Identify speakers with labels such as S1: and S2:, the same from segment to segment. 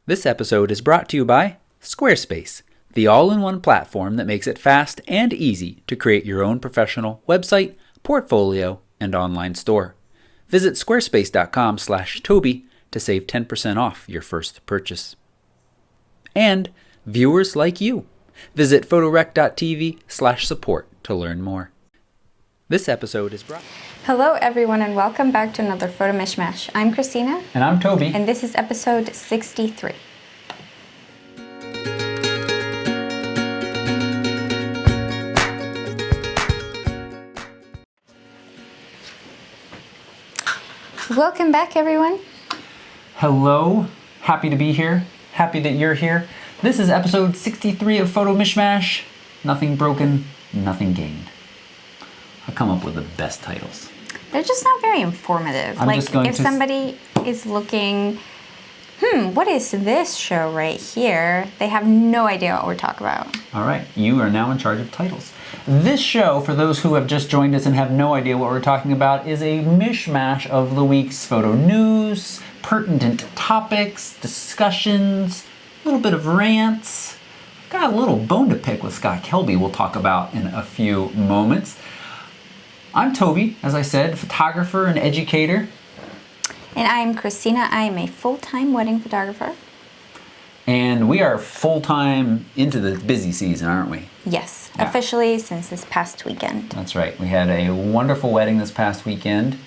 S1: This episode is brought to you by Squarespace, the all-in-one platform that makes it fast and easy to create your own professional website, portfolio, and online store. Visit squarespace.com/Toby to save 10% off your first purchase. And viewers like you. Visit photorec.tv/support to learn more. This episode is brought.
S2: Hello everyone and welcome back to another Photo Mishmash. I'm Christina.
S1: And I'm Toby.
S2: And this is episode 63. Welcome back everyone.
S1: Hello. Happy to be here. Happy that you're here. This is episode 63 of Photo Mishmash. Nothing broken, nothing gained. I come up with the best titles.
S2: They're just not very informative. If somebody is looking, what is this show right here? They have no idea what we're talking about.
S1: All right, you are now in charge of titles. This show, for those who have just joined us and have no idea what we're talking about, is a mishmash of the week's photo news, pertinent topics, discussions, a little bit of rants. Got a little bone to pick with Scott Kelby we'll talk about in a few moments. I'm Toby, as I said, photographer and educator.
S2: And I'm Christina. I am a full-time wedding photographer.
S1: And we are full-time into the busy season, aren't we?
S2: Yes, yeah. Officially since this past weekend.
S1: That's right. We had a wonderful wedding this past weekend.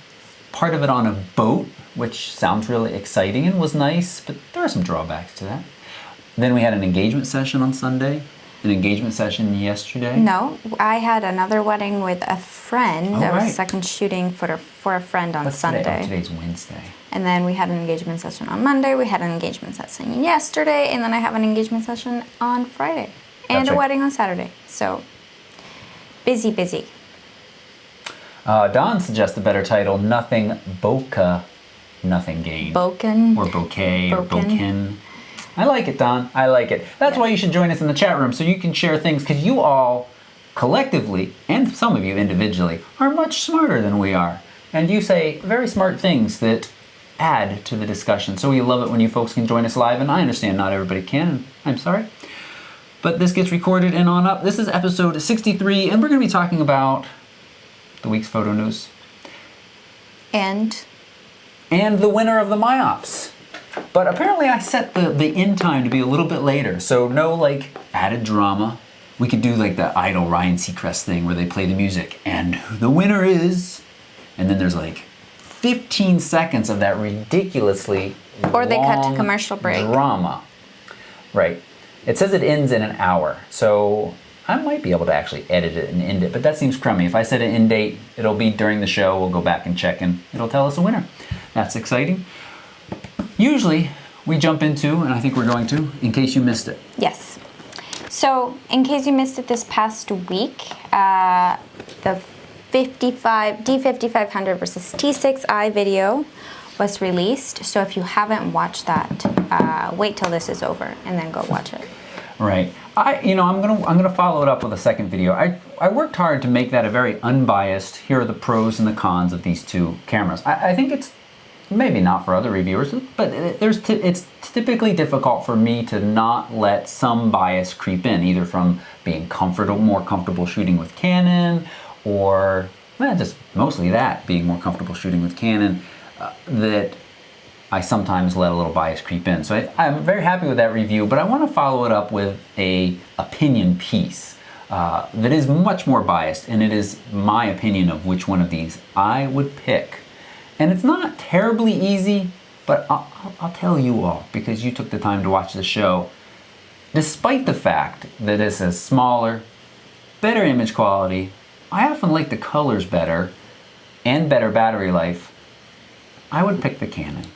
S1: Part of it on a boat, which sounds really exciting and was nice, but there are some drawbacks to that. Then we had an engagement session on Sunday. An engagement session yesterday?
S2: No, I had another wedding with a friend. I was second shooting for a friend on Sunday.
S1: Today's Wednesday.
S2: And then we had an engagement session on Monday. We had an engagement session yesterday, and then I have an engagement session on Friday, and a wedding on Saturday. So busy, busy.
S1: Don suggests a better title: Nothing Bokeh, Nothing Gained.
S2: Boken.
S1: Or bouquet or boken. I like it, Don. I like it. That's why you should join us in the chat room so you can share things, because you all collectively, and some of you individually, are much smarter than we are. And you say very smart things that add to the discussion. So we love it when you folks can join us live, and I understand not everybody can, and I'm sorry. But this gets recorded and on up. This is episode 63, and we're going to be talking about the week's photo news. And the winner of the MyOps. But apparently I set the end time to be a little bit later, so no added drama. We could do the Idol Ryan Seacrest thing where they play the music and the winner is, and then there's 15 seconds of that ridiculously
S2: or they cut to commercial break
S1: drama. Right. It says it ends in an hour, so I might be able to actually edit it and end it, but that seems crummy. If I set an end date, it'll be during the show. We'll go back and check and it'll tell us a winner. That's exciting. Usually, we jump into, and I think we're going to, in case you missed it.
S2: Yes. So, in case you missed it this past week, the D5500 versus T6i video was released. So if you haven't watched that, wait till this is over and then go watch it.
S1: Right. I'm gonna follow it up with a second video. I worked hard to make that a very unbiased. Here are the pros and the cons of these two cameras. I think it's maybe not for other reviewers, but it's typically difficult for me to not let some bias creep in, either from being more comfortable shooting with Canon, or just mostly that, being more comfortable shooting with Canon, that I sometimes let a little bias creep in. So I'm very happy with that review, but I want to follow it up with a opinion piece that is much more biased, and it is my opinion of which one of these I would pick. And it's not terribly easy, but I'll tell you all, because you took the time to watch the show. Despite the fact that this is smaller, better image quality, I often like the colors better, and better battery life, I would pick the Canon.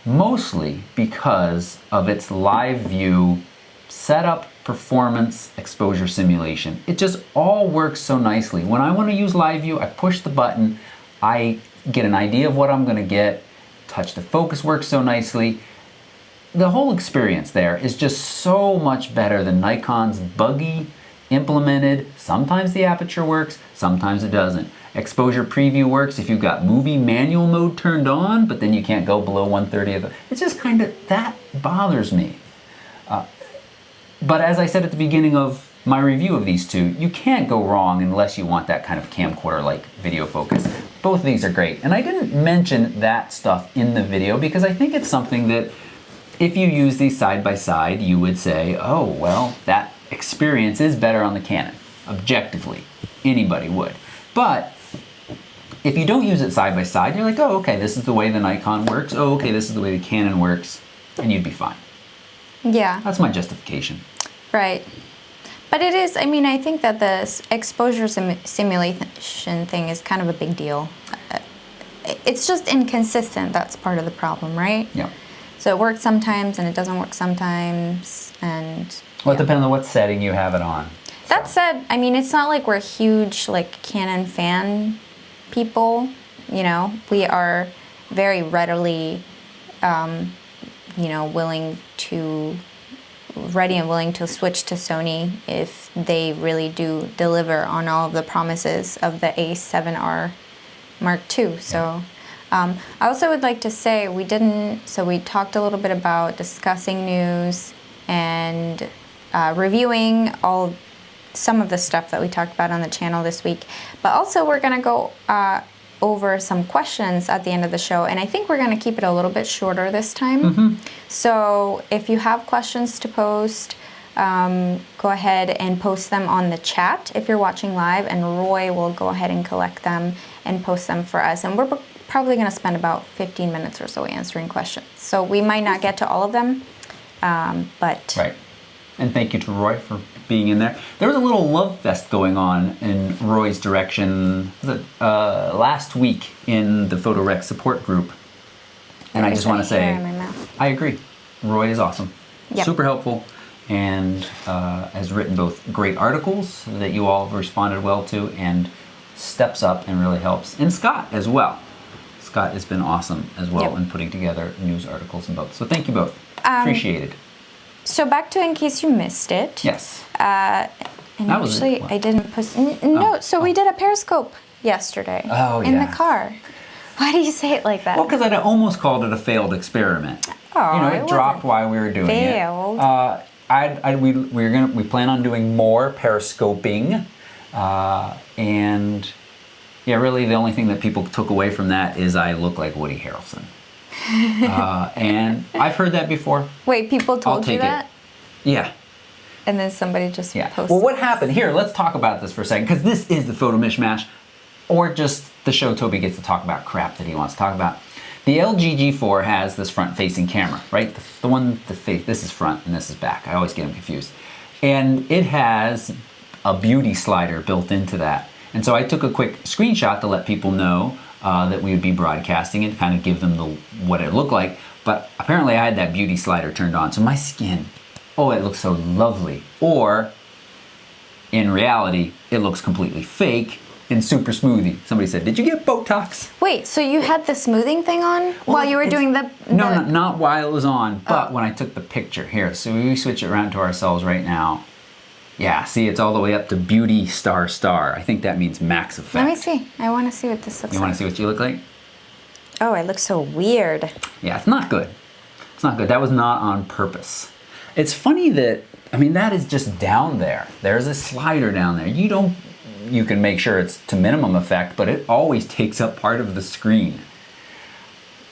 S1: Mostly because of its live view, setup, performance, exposure simulation. It just all works so nicely. When I want to use live view, I push the button, I get an idea of what I'm going to get, touch to focus works so nicely. The whole experience there is just so much better than Nikon's buggy, implemented. Sometimes the aperture works, sometimes it doesn't. Exposure preview works if you've got movie manual mode turned on, but then you can't go below 1/30 of it. It's just kind of, that bothers me. But as I said at the beginning of my review of these two, you can't go wrong unless you want that kind of camcorder-like video focus. Both of these are great. And I didn't mention that stuff in the video because I think it's something that if you use these side by side, you would say, oh, well, that experience is better on the Canon. Objectively, anybody would. But if you don't use it side by side, you're like, oh, okay, this is the way the Nikon works. Oh, okay, this is the way the Canon works. And you'd be fine.
S2: Yeah.
S1: That's my justification.
S2: Right. But it is, I mean, I think that the exposure simulation thing is kind of a big deal. It's just inconsistent. That's part of the problem, right?
S1: Yeah.
S2: So it works sometimes and it doesn't work sometimes. And
S1: well, it depends on what setting you have it on.
S2: That said, I mean, it's not like we're huge, like, Canon fan people. You know, we are very readily, you know, ready and willing to switch to Sony if they really do deliver on all of the promises of the A7R Mark II. So I also would like to say we talked a little bit about discussing news and reviewing some of the stuff that we talked about on the channel this week, but also we're going to go over some questions at the end of the show, and I think we're going to keep it a little bit shorter this time. Mm-hmm. So if you have questions to post, go ahead and post them on the chat if you're watching live, and Roy will go ahead and collect them and post them for us. And we're probably going to spend about 15 minutes or so answering questions. So we might not get to all of them, but... Right.
S1: And thank you to Roy for being in there. There was a little love fest going on in Roy's direction last week in the PhotoRec support group. And I just want to say, I agree. Roy is awesome. Yep. Super helpful, and has written both great articles that you all have responded well to, and steps up and really helps. And Scott as well. Scott has been awesome as well in putting together news articles and both. So thank you both. Appreciate it.
S2: So back to in case you missed it.
S1: Yes.
S2: And
S1: that
S2: actually, I didn't post. We did a Periscope yesterday.
S1: Oh,
S2: in the car. Why do you say it like that?
S1: Well, because I almost called it a failed experiment.
S2: Oh,
S1: you know, it dropped while we were doing
S2: failed.
S1: it. We plan on doing more Periscoping, and yeah, really the only thing that people took away from that is I look like Woody Harrelson. And I've heard that before.
S2: Wait, people told you that?
S1: Yeah.
S2: And then somebody just posted.
S1: Well, what happened? Here, let's talk about this for a second, because this is the Photo Mishmash, or just the show Toby gets to talk about crap that he wants to talk about. The LG G4 has this front-facing camera, right? This is front and this is back. I always get them confused. And it has a beauty slider built into that. And so I took a quick screenshot to let people know that we would be broadcasting and kind of give them what it looked like. But apparently I had that beauty slider turned on. So my skin, oh, it looks so lovely. Or in reality, it looks completely fake and super smoothie. Somebody said, did you get Botox?
S2: Wait, so you had the smoothing thing on while you were doing the...
S1: No, not while it was on, but when I took the picture. Here, so we switch it around to ourselves right now. Yeah, see, it's all the way up to beauty star. I think that means max effect.
S2: Let me see. I want to see what this looks like.
S1: You want to see what you look like?
S2: Oh, I look so weird.
S1: Yeah, it's not good. It's not good. That was not on purpose. It's funny that, I mean, that is just down there. There's a slider down there. You can make sure it's to minimum effect, but it always takes up part of the screen.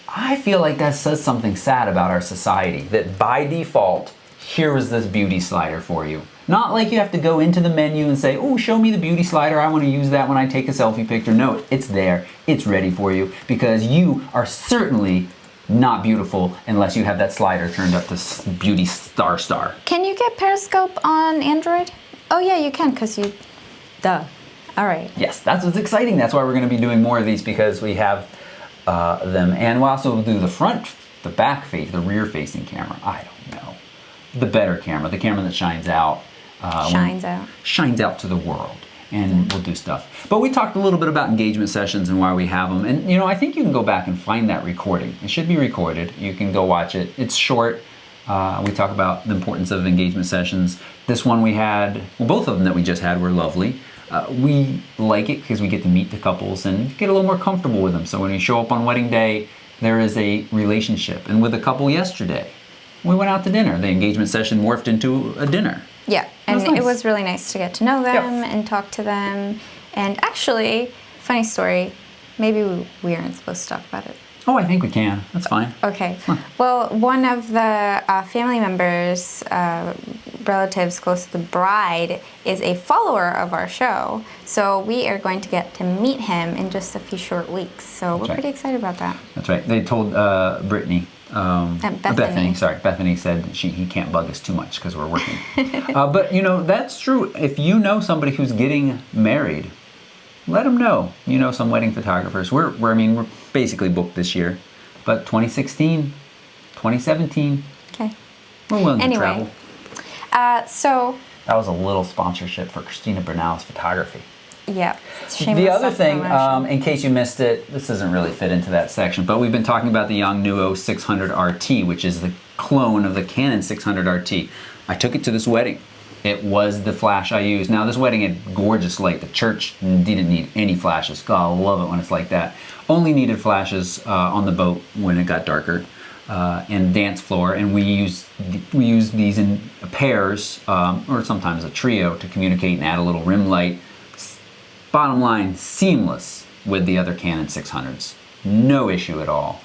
S1: I feel like that says something sad about our society, that by default, here is this beauty slider for you. Not like you have to go into the menu and say, oh, show me the beauty slider, I want to use that when I take a selfie picture. No, it's there, it's ready for you, because you are certainly not beautiful unless you have that slider turned up to beauty star.
S2: Can you get Periscope on Android? Oh yeah, you can, because you, duh. All right.
S1: Yes, that's what's exciting. That's why we're going to be doing more of these, because we have them. And we'll also do the back face, the rear facing camera. I don't know. The better camera, the camera that shines out. Shines out to the world, and we'll do stuff. But we talked a little bit about engagement sessions and why we have them. And, you know, I think you can go back and find that recording. It should be recorded. You can go watch it. It's short. We talk about the importance of engagement sessions. This one we had, well, both of them that we just had were lovely. We like it because we get to meet the couples and get a little more comfortable with them. So when we show up on wedding day, there is a relationship. And with a couple yesterday, we went out to dinner. The engagement session morphed into a dinner.
S2: Yeah, and
S1: That's nice.
S2: it was really nice to get to know them
S1: Yep.
S2: and talk to them. And actually, funny story, maybe we aren't supposed to talk about it.
S1: Oh, I think we can. That's fine.
S2: Okay. Well, one of the family members, relatives close to the bride, is a follower of our show. So we are going to get to meet him in just a few short weeks. So we're
S1: right.
S2: pretty excited about that.
S1: That's right. They told Brittany.
S2: Bethany.
S1: Sorry, Bethany said he can't bug us too much because we're working. But that's true. If you know somebody who's getting married, let them know. Some wedding photographers. We're basically booked this year, but 2016, 2017,
S2: Okay.
S1: we're willing
S2: Anyway.
S1: to travel.
S2: So,
S1: That was a little sponsorship for Christina Bernal's photography.
S2: yeah.
S1: The other thing,
S2: self-promotion.
S1: in case you missed it, this doesn't really fit into that section, but we've been talking about the Yongnuo 600 RT, which is the clone of the Canon 600 RT. I took it to this wedding. It was the flash I used. Now, this wedding had gorgeous light. The church didn't need any flashes. God, I love it when it's like that. Only needed flashes on the boat when it got darker, and dance floor. And we use these in pairs, or sometimes a trio, to communicate and add a little rim light. Bottom line, seamless with the other Canon 600s. No issue at all.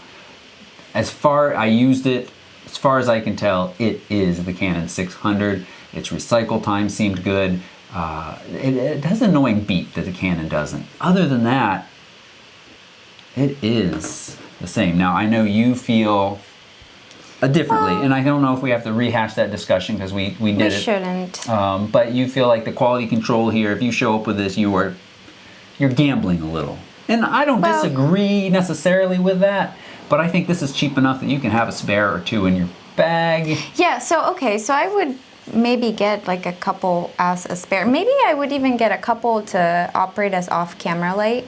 S1: As far as I can tell, it is the Canon 600. Its recycle time seemed good. It has an annoying beep that the Canon doesn't. Other than that, it is the same. Now, I know you feel differently, and I don't know if we have to rehash that discussion because we did
S2: we
S1: it.
S2: shouldn't.
S1: But you feel like the quality control here, if you show up with this, you're gambling a little. And I don't
S2: Well-
S1: disagree necessarily with that, but I think this is cheap enough that you can have a spare or two in your bag.
S2: Yeah, so I would maybe get like a couple as a spare. Maybe I would even get a couple to operate as off-camera light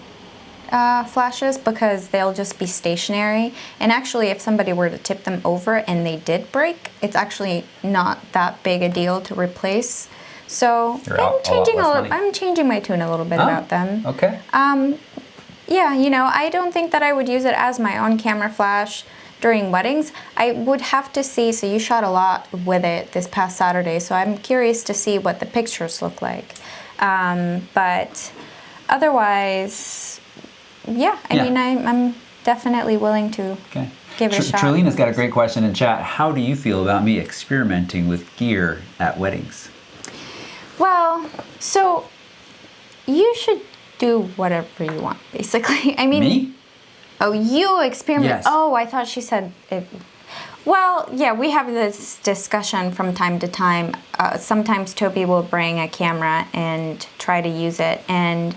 S2: flashes, because they'll just be stationary. And actually, if somebody were to tip them over and they did break, it's actually not that big a deal to replace. So
S1: You're out a lot less money.
S2: I'm changing my tune a little bit
S1: Oh,
S2: about them.
S1: Okay.
S2: Yeah, I don't think that I would use it as my on-camera flash during weddings. I would have to see, so you shot a lot with it this past Saturday, so I'm curious to see what the pictures look like. But otherwise, yeah, I
S1: Yeah.
S2: mean, I'm definitely willing to
S1: Okay.
S2: give it a shot.
S1: Trelina's got a great question in chat. How do you feel about me experimenting with gear at weddings?
S2: Well, so you should do whatever you want, basically. I mean,
S1: Me?
S2: Oh, you experiment.
S1: Yes.
S2: Oh, I thought she said it. Well, yeah, we have this discussion from time to time. Sometimes Toby will bring a camera and try to use it, and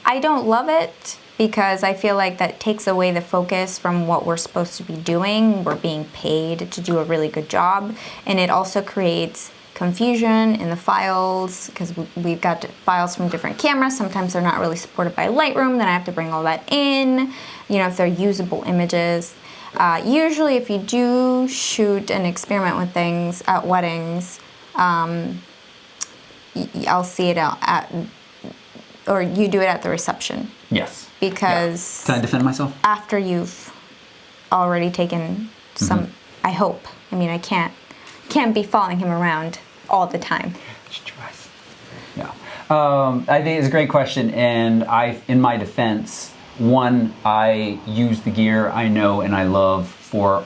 S2: I don't love it because I feel like that takes away the focus from what we're supposed to be doing. We're being paid to do a really good job, and it also creates confusion in the files because we've got files from different cameras. Sometimes they're not really supported by Lightroom, then I have to bring all that in, if they're usable images. Usually if you do shoot and experiment with things at weddings, I'll see it out or you do it at the reception.
S1: Yes.
S2: Because
S1: Can I defend myself?
S2: after you've already taken some, I hope. I mean, I can't be following him around all the time.
S1: Yeah. I think it's a great question, and in my defense, one, I use the gear I know and I love for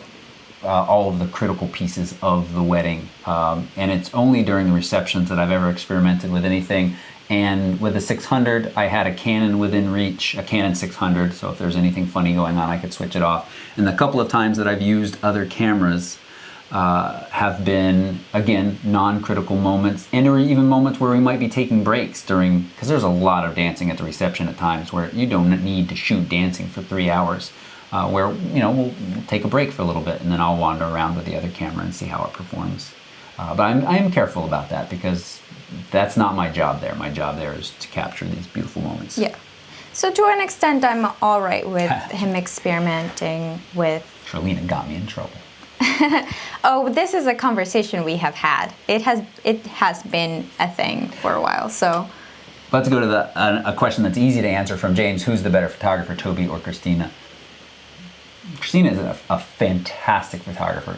S1: all of the critical pieces of the wedding, and it's only during the receptions that I've ever experimented with anything. And with the 600, I had a Canon within reach, a Canon 600, so if there's anything funny going on, I could switch it off. And the couple of times that I've used other cameras have been, again, non-critical moments, and or even moments where we might be taking breaks because there's a lot of dancing at the reception at times where you don't need to shoot dancing for 3 hours, where, we'll take a break for a little bit, and then I'll wander around with the other camera and see how it performs. But I'm careful about that because that's not my job there. My job there is to capture these beautiful moments.
S2: Yeah. So to an extent, I'm all right with him experimenting with...
S1: Trelina got me in trouble.
S2: Oh, this is a conversation we have had. It has been a thing for a while, so...
S1: Let's go to a question that's easy to answer from James. Who's the better photographer, Toby or Christina? Christina is a fantastic photographer.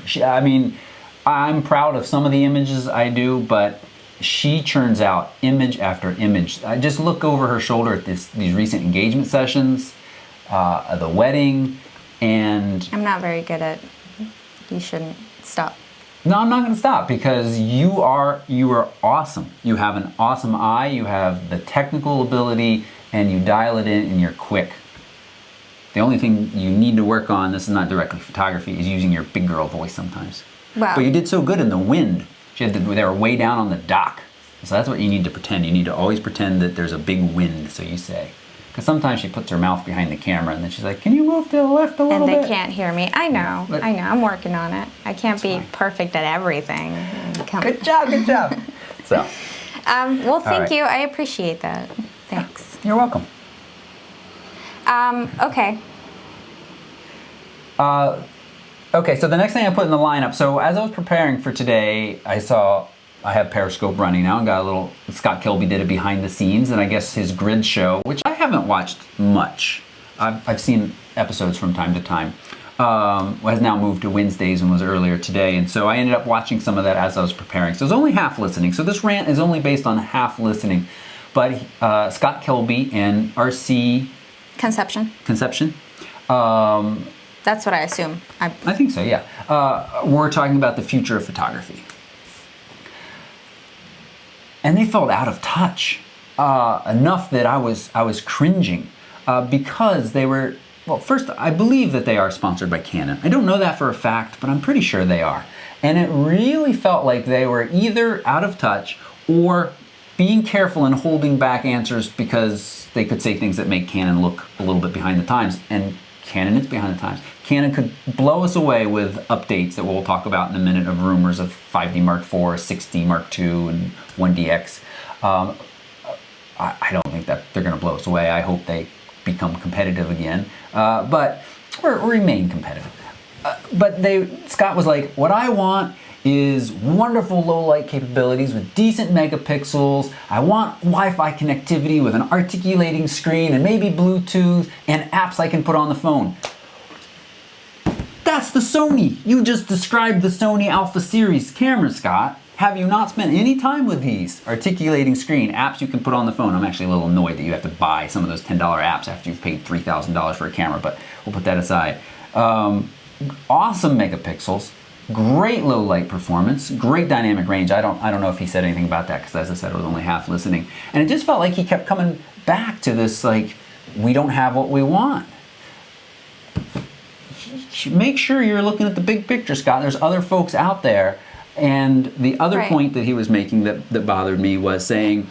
S1: I'm proud of some of the images I do, but she churns out image after image. I just look over her shoulder at these recent engagement sessions, the wedding, and
S2: I'm not very good at. You shouldn't stop.
S1: no, I'm not going to stop because you are awesome. You have an awesome eye. You have the technical ability, and you dial it in, and you're quick. The only thing you need to work on, this is not directly photography, is using your big girl voice sometimes.
S2: Wow.
S1: But you did so good in the wind. They were way down on the dock. So that's what you need to pretend. You need to always pretend that there's a big wind, so you say. Because sometimes she puts her mouth behind the camera and then she's like, can you move to the left a little
S2: And
S1: bit?
S2: they can't hear me. I know.
S1: But-
S2: I know. I'm working on it. I can't be
S1: fine.
S2: perfect at everything.
S1: Good job, good job. So,
S2: Well, thank
S1: right.
S2: you. I appreciate that. Thanks.
S1: you're welcome.
S2: Okay.
S1: Okay, so the next thing I put in the lineup, so as I was preparing for today, I have Periscope running now and got a little, Scott Kilby did a behind the scenes, and I guess his grid show, which I haven't watched much. I've seen episodes from time to time. Has now moved to Wednesdays and was earlier today, and so I ended up watching some of that as I was preparing. So it was only half listening, so this rant is only based on half listening. But Scott Kilby and RC
S2: Conception.
S1: Conception,
S2: That's what I assume.
S1: I think so, yeah. We're talking about the future of photography. And they felt out of touch enough that I was cringing because they were, well, first, I believe that they are sponsored by Canon. I don't know that for a fact, but I'm pretty sure they are. And it really felt like they were either out of touch or being careful and holding back answers because they could say things that make Canon look a little bit behind the times. And Canon is behind the times. Canon could blow us away with updates that we'll talk about in a minute of rumors of 5D Mark IV, 6D Mark II, and 1DX. I don't think that they're going to blow us away. I hope they become competitive again, but or remain competitive. But Scott was like, what I want is wonderful low light capabilities with decent megapixels. I want Wi-Fi connectivity with an articulating screen and maybe Bluetooth and apps I can put on the phone. That's the Sony. You just described the Sony Alpha Series camera, Scott. Have you not spent any time with these? Articulating screen, apps you can put on the phone. I'm actually a little annoyed that you have to buy some of those $10 apps after you've paid $3,000 for a camera, but we'll put that aside. Awesome megapixels, great low light performance, great dynamic range. I don't know if he said anything about that because, as I said, I was only half listening. And it just felt like he kept coming back to this, like, we don't have what we want. Make sure you're looking at the big picture, Scott. There's other folks out there. And the other
S2: Right.
S1: point that he was making that bothered me was saying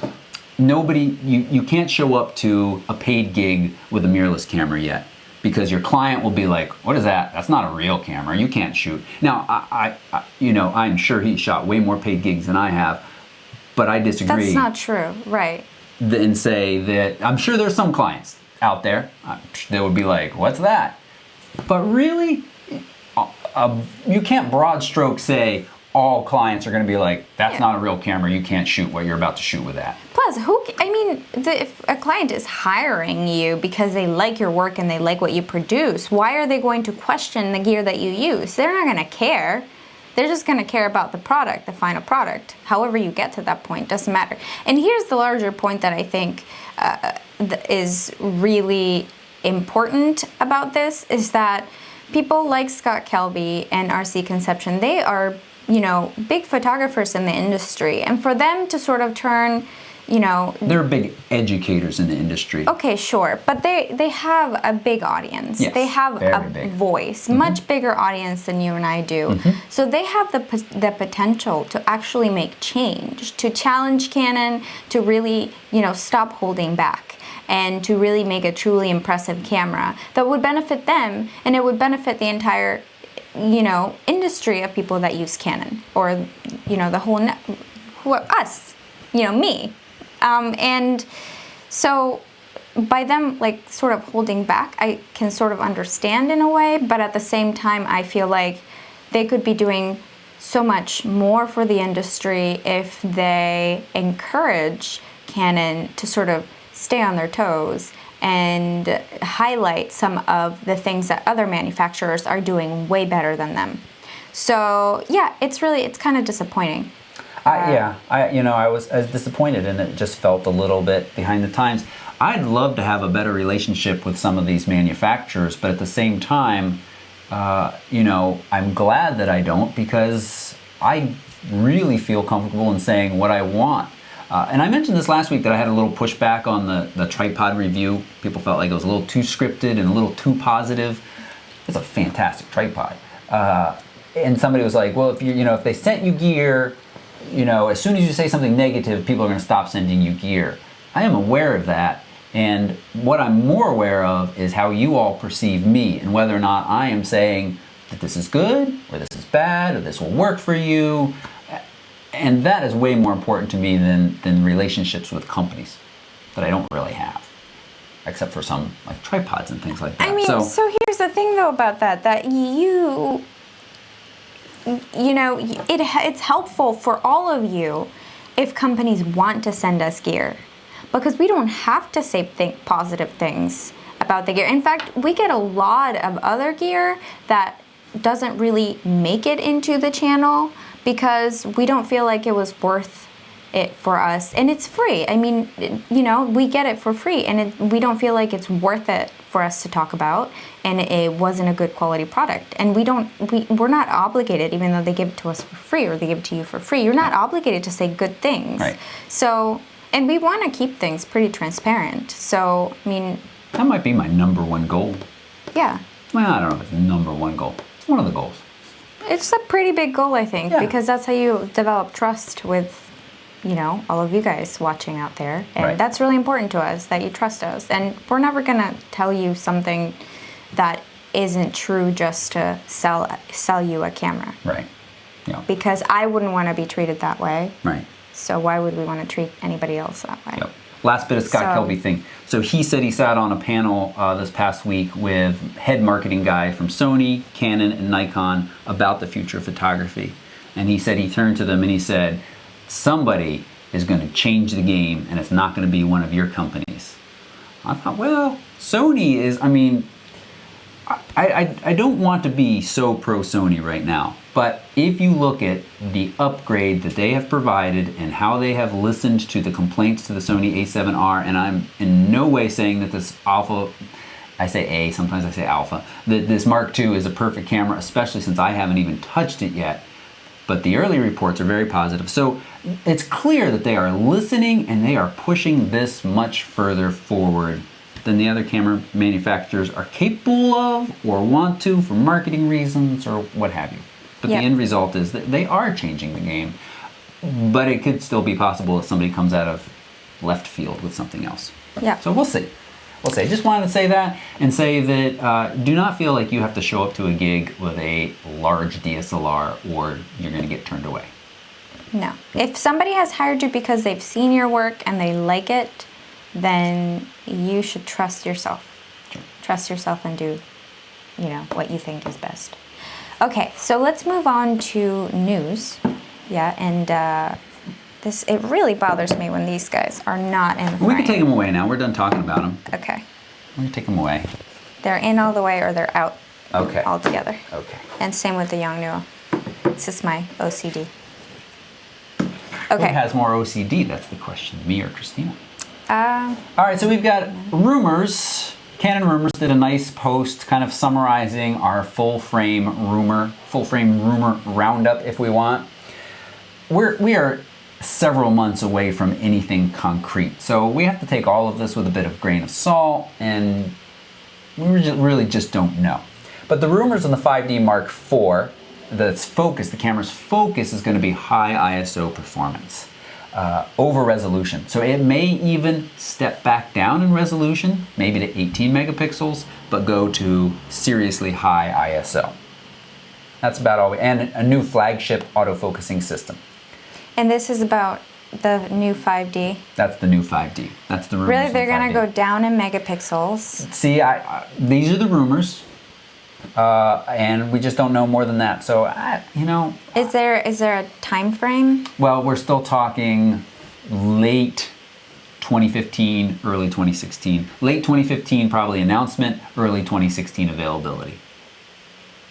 S1: you can't show up to a paid gig with a mirrorless camera yet because your client will be like, what is that? That's not a real camera. You can't shoot. Now, I'm sure he shot way more paid gigs than I have, but I disagree.
S2: That's not true. Right.
S1: And say that I'm sure there's some clients out there that would be like, what's that? But really, you can't broad stroke say all clients are going to be like, that's not a real camera, you can't shoot what you're about to shoot with that.
S2: Plus, if a client is hiring you because they like your work and they like what you produce, why are they going to question the gear that you use? They're not going to care. They're just going to care about the product, the final product. However you get to that point, doesn't matter. And here's the larger point that I think is really important about this, is that people like Scott Kelby and RC Conception, they are, big photographers in the industry. And for them to sort of turn,
S1: They're big educators in the industry.
S2: Okay, sure, but they have a big audience.
S1: Yes,
S2: they have
S1: very
S2: a
S1: big.
S2: voice, much bigger audience than you and I do. So they have the potential to actually make change, to challenge Canon, to really, stop holding back, and to really make a truly impressive camera that would benefit them, and it would benefit the entire, industry of people that use Canon, or, the whole us, me. And so by them sort of holding back, I can sort of understand in a way, but at the same time, I feel like they could be doing so much more for the industry if they encourage Canon to sort of stay on their toes and highlight some of the things that other manufacturers are doing way better than them. So yeah, it's kind of disappointing.
S1: I was disappointed, and it just felt a little bit behind the times. I'd love to have a better relationship with some of these manufacturers, but at the same time, I'm glad that I don't, because I really feel comfortable in saying what I want. And I mentioned this last week that I had a little pushback on the tripod review. People felt like it was a little too scripted and a little too positive. It's a fantastic tripod. And somebody was like, well, if they sent you gear, as soon as you say something negative, people are going to stop sending you gear. I am aware of that. And what I'm more aware of is how you all perceive me, and whether or not I am saying that this is good, or this is bad, or this will work for you. And that is way more important to me than relationships with companies that I don't really have, except for some like tripods and things like that.
S2: I mean, so here's the thing though about that it's helpful for all of you if companies want to send us gear, because we don't have to say positive things about the gear. In fact, we get a lot of other gear that doesn't really make it into the channel because we don't feel like it was worth it for us, and it's free. I mean, we get it for free, and we don't feel like it's worth it for us to talk about, and it wasn't a good quality product. And we're not obligated, even though they give it to us for free, or they give it to you for free, you're not obligated to say good things.
S1: Right.
S2: So, and we want to keep things pretty transparent. So, I mean,
S1: that might be my number one goal.
S2: Yeah.
S1: Well, I don't know if it's number one goal. It's one of the goals.
S2: It's a pretty big goal, I think, because that's how you develop trust with, all of you guys watching out there. And that's really important to us, that you trust us. And we're never going to tell you something that isn't true just to sell you a camera.
S1: Right. Yeah.
S2: Because I wouldn't want to be treated that way.
S1: Right.
S2: So why would we want to treat anybody else that way?
S1: Yep. Last bit of Scott Kelby thing. So he said he sat on a panel this past week with head marketing guy from Sony, Canon, and Nikon about the future of photography. And he said he turned to them and he said, somebody is going to change the game, and it's not going to be one of your companies. I thought, well, Sony is, I don't want to be so pro Sony right now, but if you look at the upgrade that they have provided and how they have listened to the complaints to the Sony a7R, and I'm in no way saying that this Alpha, I say A, sometimes I say Alpha, that this Mark II is a perfect camera, especially since I haven't even touched it yet, but the early reports are very positive. So it's clear that they are listening and they are pushing this much further forward than the other camera manufacturers are capable of or want to for marketing reasons or what have you. But the end result is that they are changing the game, but it could still be possible that somebody comes out of left field with something else.
S2: Yeah.
S1: So we'll see. We'll see. Just wanted to say that and say that do not feel like you have to show up to a gig with a large DSLR or you're going to get turned away.
S2: No. If somebody has hired you because they've seen your work and they like it, then you should trust yourself.
S1: Sure.
S2: Trust yourself and do, what you think is best. Okay, so let's move on to news. Yeah, and it really bothers me when these guys are not in the frame.
S1: We can take them away now. We're done talking about them.
S2: Okay.
S1: We can take them away.
S2: They're in all the way or they're out altogether.
S1: Okay.
S2: And same with the Yongnuo. This is my OCD. Okay.
S1: Who has more OCD? That's the question. Me or Christina?
S2: All
S1: right, so we've got rumors. Canon Rumors did a nice post kind of summarizing our full frame rumor roundup, if we want. We are several months away from anything concrete, so we have to take all of this with a bit of grain of salt, and we really just don't know. But the rumors on the 5D Mark IV, the camera's focus is going to be high ISO performance. Over resolution. So it may even step back down in resolution, maybe to 18 megapixels, but go to seriously high ISO. That's about all. And a new flagship autofocusing system.
S2: And this is about the new 5D?
S1: That's the new 5D. That's the rumors.
S2: Really? They're going to go down in megapixels?
S1: See, these are the rumors. And we just don't know more than that. So,
S2: Is there a time frame?
S1: Well, we're still talking late 2015, early 2016. Late 2015 probably announcement, early 2016 availability.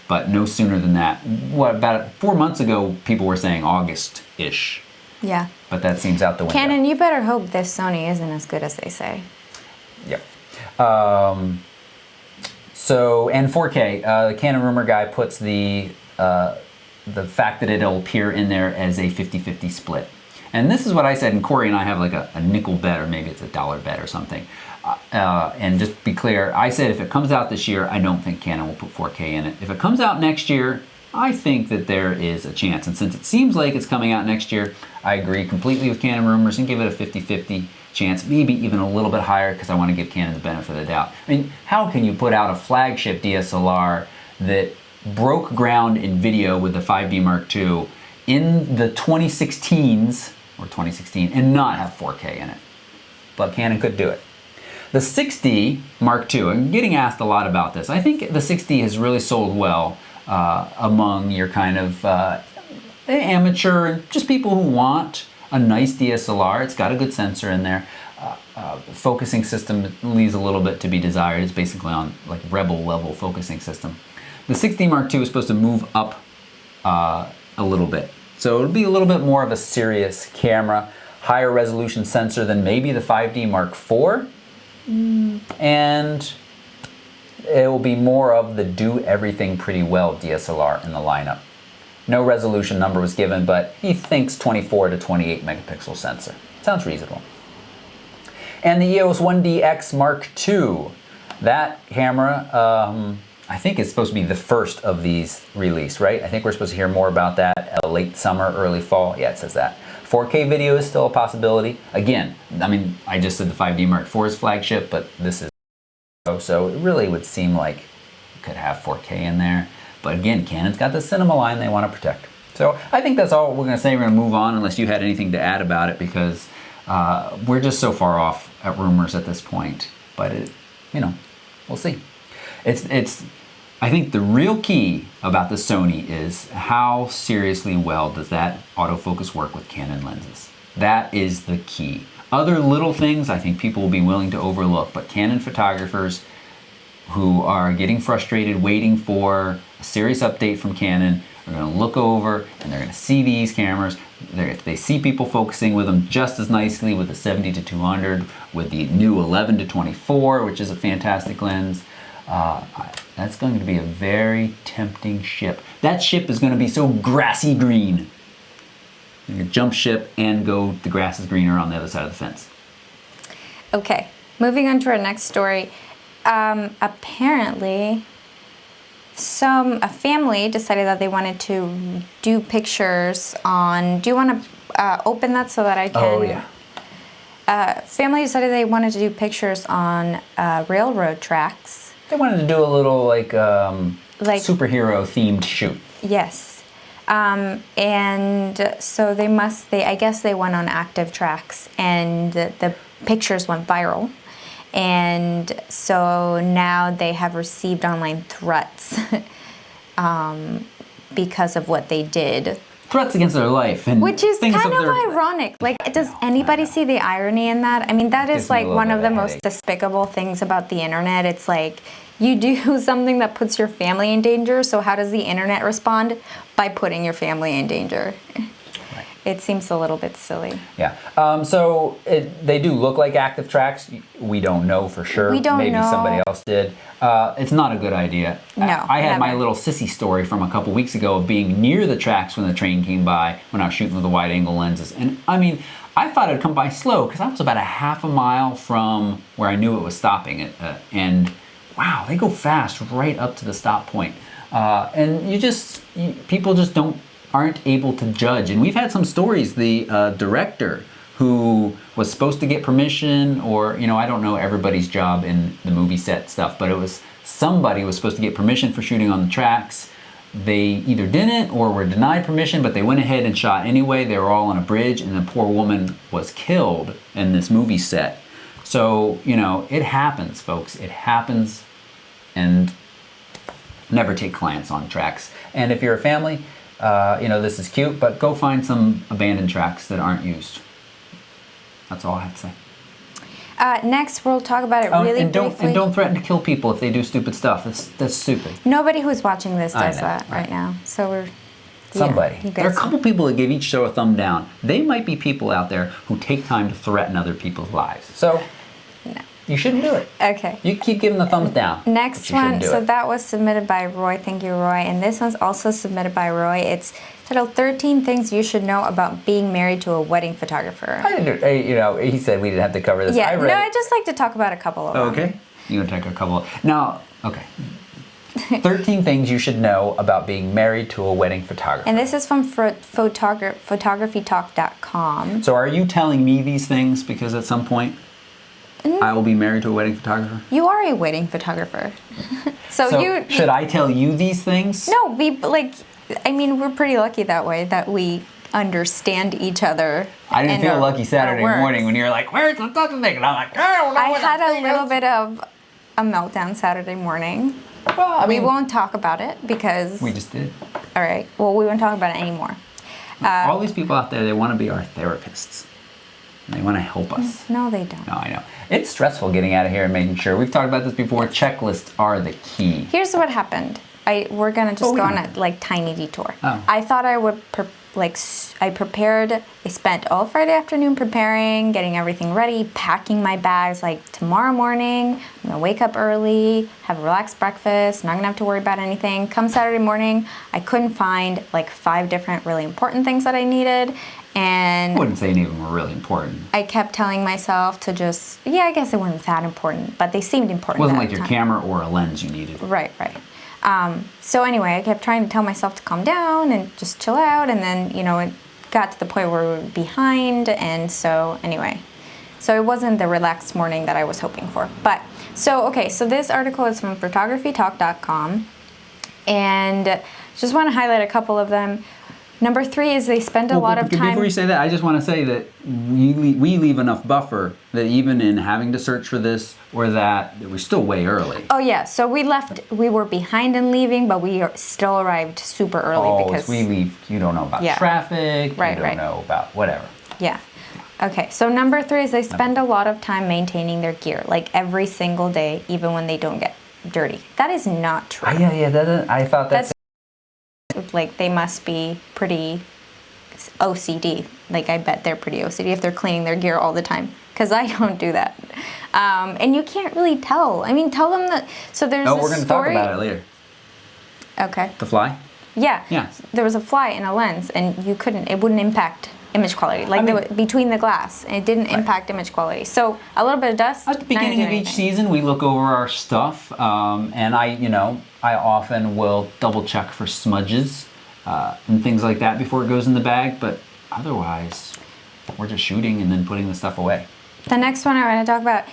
S1: but no sooner than that. What, about 4 months ago, people were saying August-ish.
S2: Yeah.
S1: But that seems out the window.
S2: Canon, you better hope this Sony isn't as good as they say.
S1: Yep. So, and 4K, the Canon rumor guy puts the fact that it'll appear in there as a 50-50 split. And this is what I said, and Corey and I have like a nickel bet, or maybe it's a dollar bet or something. And just to be clear, I said if it comes out this year, I don't think Canon will put 4K in it. If it comes out next year, I think that there is a chance. And since it seems like it's coming out next year, I agree completely with Canon rumors and give it a 50-50 chance, maybe even a little bit higher, because I want to give Canon the benefit of the doubt. I mean, how can you put out a flagship DSLR that broke ground in video with the 5D Mark II in the 2016s, or 2016, and not have 4K in it? But Canon could do it. The 6D Mark II, I'm getting asked a lot about this. I think the 6D has really sold well among your kind of amateur, just people who want a nice DSLR. It's got a good sensor in there. Focusing system leaves a little bit to be desired. It's basically on like Rebel level focusing system. The 6D Mark II is supposed to move up a little bit. So it'll be a little bit more of a serious camera, higher resolution sensor than maybe the 5D Mark IV. And it will be more of the do everything pretty well DSLR in the lineup. No resolution number was given, but he thinks 24 to 28 megapixel sensor. Sounds reasonable. And the EOS 1DX Mark II. That camera, I think it's supposed to be the first of these released, right? I think we're supposed to hear more about that late summer, early fall. Yeah, it says that. 4K video is still a possibility. Again, I mean, I just said the 5D Mark IV is flagship, but this is so it really would seem like you could have 4K in there. But again, Canon's got the cinema line they want to protect. So I think that's all we're going to say. We're going to move on unless you had anything to add about it, because we're just so far off at rumors at this point. But it, you know, we'll see. I think the real key about the Sony is how seriously well does that autofocus work with Canon lenses. That is the key. Other little things I think people will be willing to overlook, but Canon photographers who are getting frustrated waiting for a serious update from Canon are going to look over and they're going to see these cameras. If they see people focusing with them just as nicely with the 70 to 200, with the new 11 to 24, which is a fantastic lens, that's going to be a very tempting ship. That ship is going to be so grassy green. You can jump ship and go, the grass is greener on the other side of the fence.
S2: Okay, moving on to our next story. Apparently, a family decided that they wanted to do pictures on. Do you want to open that so that I can?
S1: Oh yeah.
S2: Family decided they wanted to do pictures on railroad tracks.
S1: They wanted to do a little like superhero themed shoot.
S2: Yes. And so I guess they went on active tracks, and the pictures went viral. And so now they have received online threats because of what they did.
S1: Threats against their life. And
S2: which is kind of ironic. Like, does anybody see the irony in that? I mean, that is like one of the most despicable things about the internet. It's like, you do something that puts your family in danger, so how does the internet respond? By putting your family in danger. Right. It seems a little bit silly. Yeah.
S1: So they do look like active tracks. We don't know for sure.
S2: We don't know.
S1: Maybe somebody else did. It's not a good idea.
S2: No.
S1: I had my little sissy story from a couple weeks ago of being near the tracks when the train came by when I was shooting with the wide angle lenses. And I mean, I thought it'd come by slow because I was about a half a mile from where I knew it was stopping. And wow, they go fast right up to the stop point. And people just aren't able to judge. And we've had some stories, the director who was supposed to get permission, or, I don't know everybody's job in the movie set stuff, but it was somebody was supposed to get permission for shooting on the tracks. They either didn't or were denied permission, but they went ahead and shot anyway. They were all on a bridge, and the poor woman was killed in this movie set. So, it happens, folks. It happens, and never take clients on tracks. And if you're a family, this is cute, but go find some abandoned tracks that aren't used. That's all I have to say.
S2: Next, we'll talk about it really briefly.
S1: And don't threaten to kill people if they do stupid stuff. That's stupid.
S2: Nobody who's watching this
S1: I
S2: does
S1: know,
S2: that right now. So we're...
S1: Somebody.
S2: you
S1: There are a
S2: guys-
S1: couple people that give each show a thumb down. They might be people out there who take time to threaten other people's lives. So you shouldn't do it.
S2: Okay.
S1: You keep giving the thumbs down.
S2: Next
S1: but you shouldn't
S2: one,
S1: do
S2: so
S1: it.
S2: that was submitted by Roy. Thank you, Roy. And this one's also submitted by Roy. It's titled 13 Things You Should Know About Being Married to a Wedding Photographer.
S1: I didn't, you know, he said we didn't have to cover this.
S2: Yeah,
S1: I read
S2: I just like to talk about a couple of them.
S1: Okay. You want to take a couple. Now, okay. 13 things you should know about being married to a wedding photographer.
S2: And this is from photographytalk.com.
S1: So are you telling me these things because at some point I will be married to a wedding photographer?
S2: You are a wedding photographer. so you
S1: should I tell you these things?
S2: No, we're pretty lucky that way that we understand each other.
S1: I didn't
S2: and
S1: feel
S2: our-
S1: lucky Saturday
S2: our works.
S1: morning when you were like, "Where's the fucking thing?" And I'm like, "I don't know."
S2: I
S1: what
S2: had
S1: that
S2: a
S1: thing
S2: little
S1: is."
S2: bit of a meltdown Saturday morning.
S1: Well, I
S2: We
S1: mean,
S2: won't talk about it because...
S1: we just did.
S2: All right. Well, we won't talk about it anymore.
S1: All these people out there, they want to be our therapists. They want to help us.
S2: No, they don't.
S1: No, I know. It's stressful getting out of here and making sure. We've talked about this before. Checklists are the key.
S2: Here's what happened. We're gonna just
S1: we
S2: go on
S1: don't.
S2: a tiny detour.
S1: Oh.
S2: I thought I would I prepared. I spent all Friday afternoon preparing, getting everything ready, packing my bags. Like tomorrow morning, I'm gonna wake up early, have a relaxed breakfast. Not gonna have to worry about anything. Come Saturday morning, I couldn't find like 5 different really important things that I needed,
S1: I
S2: and
S1: wouldn't say any of them were really important.
S2: I kept telling myself to just, I guess they weren't that important, but they seemed
S1: It
S2: important.
S1: wasn't
S2: at
S1: like
S2: the
S1: your
S2: time.
S1: camera or a lens you needed.
S2: Right. So anyway, I kept trying to tell myself to calm down and just chill out, and then, it got to the point where we were behind, and so anyway. So it wasn't the relaxed morning that I was hoping for. But, so this article is from photographytalk.com, and just want to highlight a couple of them. Number 3 is they spend a lot of time...
S1: Before you say that, I just want to say that we leave enough buffer that even in having to search for this or that we're still way early.
S2: Oh yeah, so we were behind in leaving, but we still arrived super early because...
S1: so we leave, you don't know about traffic,
S2: Right,
S1: you don't know about whatever.
S2: Yeah. Okay, so number 3 is they spend a lot of time maintaining their gear, like every single day, even when they don't get dirty. That is not true.
S1: I thought that's...
S2: Like, they must be pretty OCD. Like, I bet they're pretty OCD if they're cleaning their gear all the time, because I don't do that. And you can't really tell. I mean, tell them that... So there's
S1: Oh,
S2: this
S1: we're going to talk
S2: story...
S1: about it later.
S2: Okay.
S1: The fly?
S2: Yeah.
S1: Yeah.
S2: There was a fly in a lens, and it wouldn't impact image quality. Like, between the glass, and it didn't impact image quality. So a little bit of dust.
S1: At the beginning of each season, we look over our stuff, and I often will double check for smudges and things like that before it goes in the bag, but otherwise, we're just shooting and then putting the stuff away.
S2: The next one I want to talk about,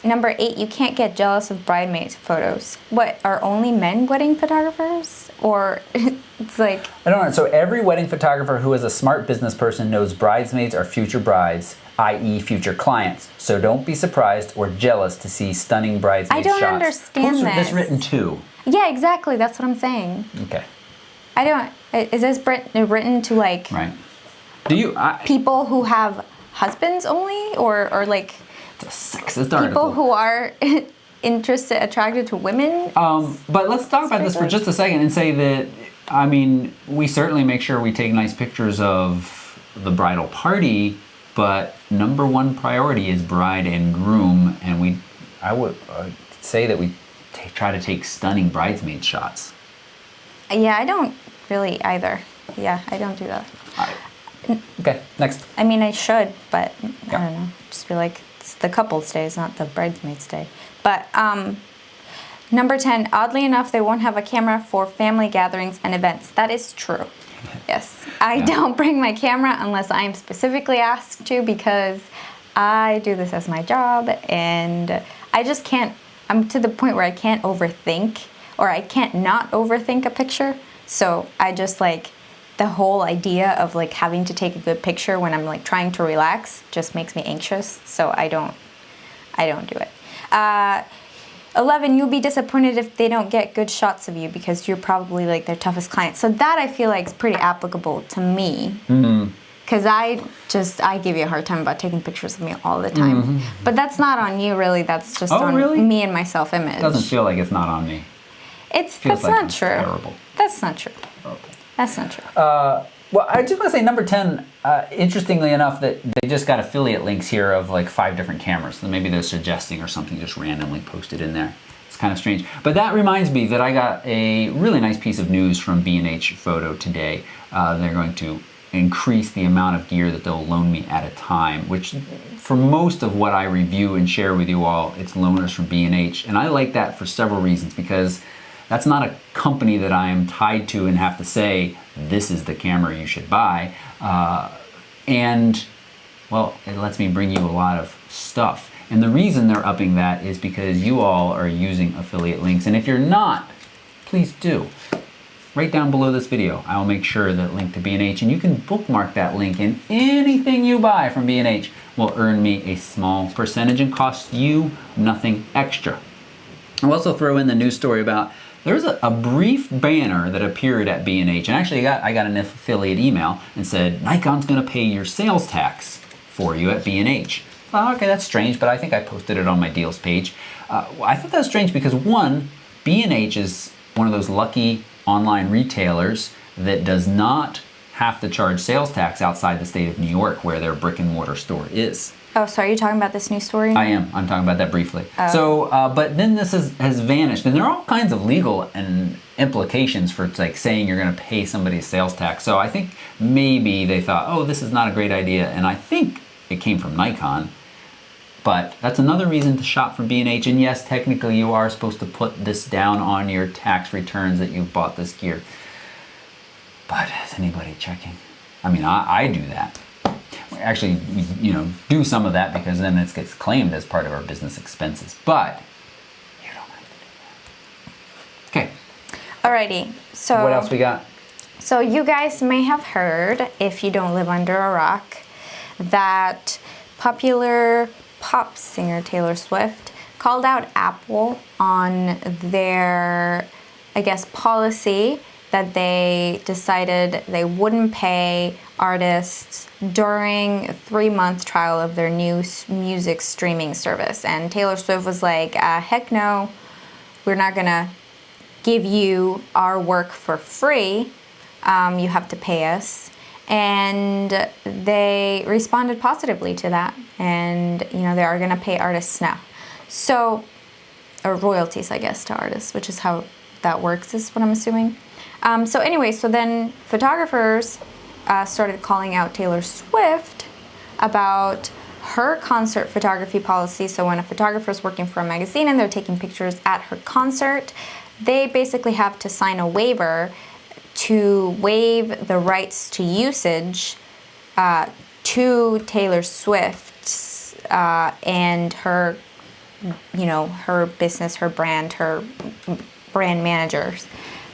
S2: number 8, you can't get jealous of bridesmaids photos. What, are only men wedding photographers? Or it's like...
S1: I don't know. So every wedding photographer who is a smart business person knows bridesmaids are future brides, i.e. future clients. So don't be surprised or jealous to see stunning bridesmaid shots.
S2: I don't understand
S1: Who's
S2: this.
S1: this written to?
S2: Yeah, exactly. That's what I'm saying.
S1: Okay.
S2: I don't... Is this written to, like...
S1: Right. Do you...
S2: people who have husbands only? Or like...
S1: It's a sexist article.
S2: People who are attracted to women?
S1: But let's talk about this for just a second and say that, we certainly make sure we take nice pictures of the bridal party, but number 1 priority is bride and groom, and I would say that we try to take stunning bridesmaid shots.
S2: Yeah, I don't really either. Yeah, I don't do that.
S1: Okay, next.
S2: I should, but I don't know. Just feel like it's the couple's day, it's not the bridesmaid's day. But number 10, oddly enough, they won't have a camera for family gatherings and events. That is true. Yes. I don't bring my camera unless I'm specifically asked to, because I do this as my job, and I just can't, I'm to the point where I can't overthink, or I can't not overthink a picture. So I just the whole idea of having to take a good picture when I'm trying to relax just makes me anxious. So I don't do it. 11, you'll be disappointed if they don't get good shots of you because you're probably their toughest client. So that I feel is pretty applicable to me. Because I give you a hard time about taking pictures of me all the time. But that's not on you, really. That's just on
S1: really?
S2: me and my self-image.
S1: It doesn't feel like it's not on me.
S2: That's
S1: like
S2: not
S1: I'm
S2: true.
S1: terrible.
S2: That's not true.
S1: Okay.
S2: That's not true.
S1: Well, I just want to say number 10, interestingly enough, that they just got affiliate links here of like 5 different cameras. So maybe they're suggesting or something just randomly posted in there. It's kind of strange. But that reminds me that I got a really nice piece of news from B&H Photo today. They're going to increase the amount of gear that they'll loan me at a time, which for most of what I review and share with you all, it's loaners from B&H. And I like that for several reasons, because that's not a company that I am tied to and have to say, this is the camera you should buy. And, well, it lets me bring you a lot of stuff. And the reason they're upping that is because you all are using affiliate links. And if you're not, please do. Right down below this video, I will make sure that link to B&H, and you can bookmark that link, and anything you buy from B&H will earn me a small percentage and cost you nothing extra. I'll also throw in the news story about there's a brief banner that appeared at B&H, and actually I got an affiliate email and said, Nikon's gonna pay your sales tax for you at B&H. Oh, okay, that's strange, but I think I posted it on my deals page. I thought that was strange because one, B&H is one of those lucky online retailers that does not have to charge sales tax outside the state of New York where their brick and mortar store is.
S2: Oh, so are you talking about this news story?
S1: I am. I'm talking about that briefly. So, but then this has vanished, and there are all kinds of legal and implications for like saying you're going to pay somebody's sales tax. So I think maybe they thought, oh, this is not a great idea, and I think it came from Nikon. But that's another reason to shop from B&H. And yes, technically you are supposed to put this down on your tax returns that you've bought this gear. But is anybody checking? I mean, I do that. Actually, we, do some of that because then it gets claimed as part of our business expenses. But you don't have to do that. Okay.
S2: Alrighty. So
S1: what else we got?
S2: So you guys may have heard, if you don't live under a rock, that popular pop singer Taylor Swift called out Apple on their, I guess, policy that they decided they wouldn't pay artists during a 3-month trial of their new music streaming service. And Taylor Swift was like, heck no, we're not gonna give you our work for free. You have to pay us. And they responded positively to that. And, they are gonna pay artists now. So, or royalties, I guess, to artists, which is how that works, is what I'm assuming. So then photographers started calling out Taylor Swift about her concert photography policy. So when a photographer is working for a magazine and they're taking pictures at her concert, they basically have to sign a waiver to waive the rights to usage to Taylor Swift's and her, her business, her brand managers.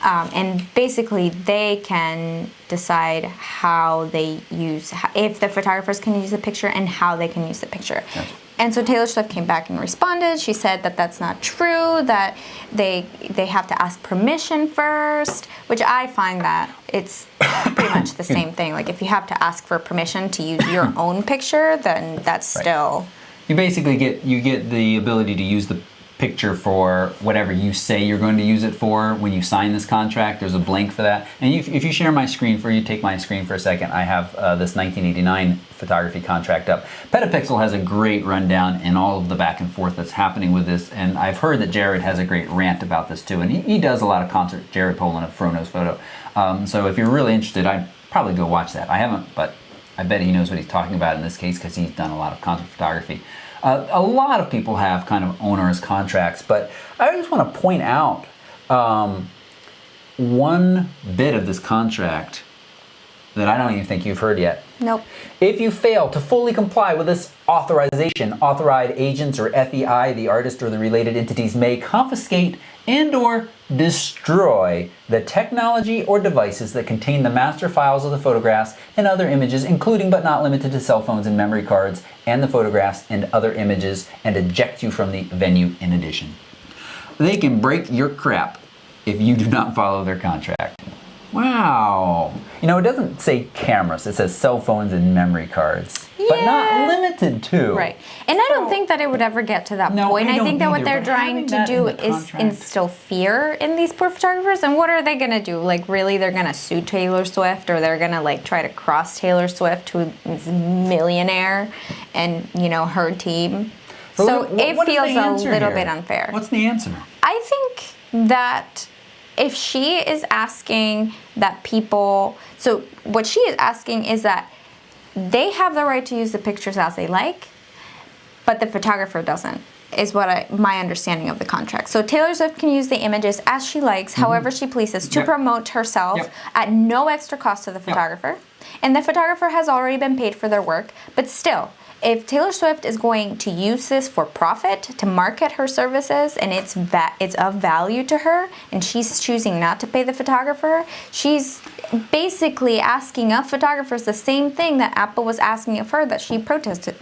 S2: And basically they can decide how they if the photographers can use the picture and how they can use the picture.
S1: Gotcha.
S2: And so Taylor Swift came back and responded. She said that that's not true, that they have to ask permission first, which I find that it's pretty much the same thing. Like if you have to ask for permission to use your own picture, then that's still...
S1: You basically get the ability to use the picture for whatever you say you're going to use it for when you sign this contract. There's a blank for that. And if you share my screen take my screen for a second, I have this 1989 photography contract up. Petapixel has a great rundown and all of the back and forth that's happening with this. And I've heard that Jared has a great rant about this too. And he does a lot of concert, Jared Poland of Frono's Photo. So if you're really interested, I'd probably go watch that. I haven't, but I bet he knows what he's talking about in this case because he's done a lot of concert photography. A lot of people have kind of onerous contracts, but I just want to point out one bit of this contract that I don't even think you've heard yet.
S2: Nope.
S1: If you fail to fully comply with this authorization, authorized agents or FEI, the artist or the related entities may confiscate and or destroy the technology or devices that contain the master files of the photographs and other images, including but not limited to cell phones and memory cards and the photographs and other images, and eject you from the venue in addition. They can break your crap if you do not follow their contract. Wow. You know, it doesn't say cameras. It says cell phones and memory cards. But not limited to.
S2: Right. And I don't think that it would ever get to that point. I think that what they're trying to do is instill fear in these poor photographers. And what are they going to do? Like, really, they're going to sue Taylor Swift, or they're going to, like, try to cross Taylor Swift, who is a millionaire, and, you know, her team. So it feels a little bit unfair.
S1: What's the answer?
S2: I think that if she is asking that people, so what she is asking is that they have the right to use the pictures as they like, but the photographer doesn't, is what my understanding of the contract. So Taylor Swift can use the images as she likes, however she pleases, to promote herself at no extra cost to the photographer. And the photographer has already been paid for their work, but still, if Taylor Swift is going to use this for profit, to market her services, and it's of value to her, and she's choosing not to pay the photographer, she's basically asking of photographers the same thing that Apple was asking of her, that she protested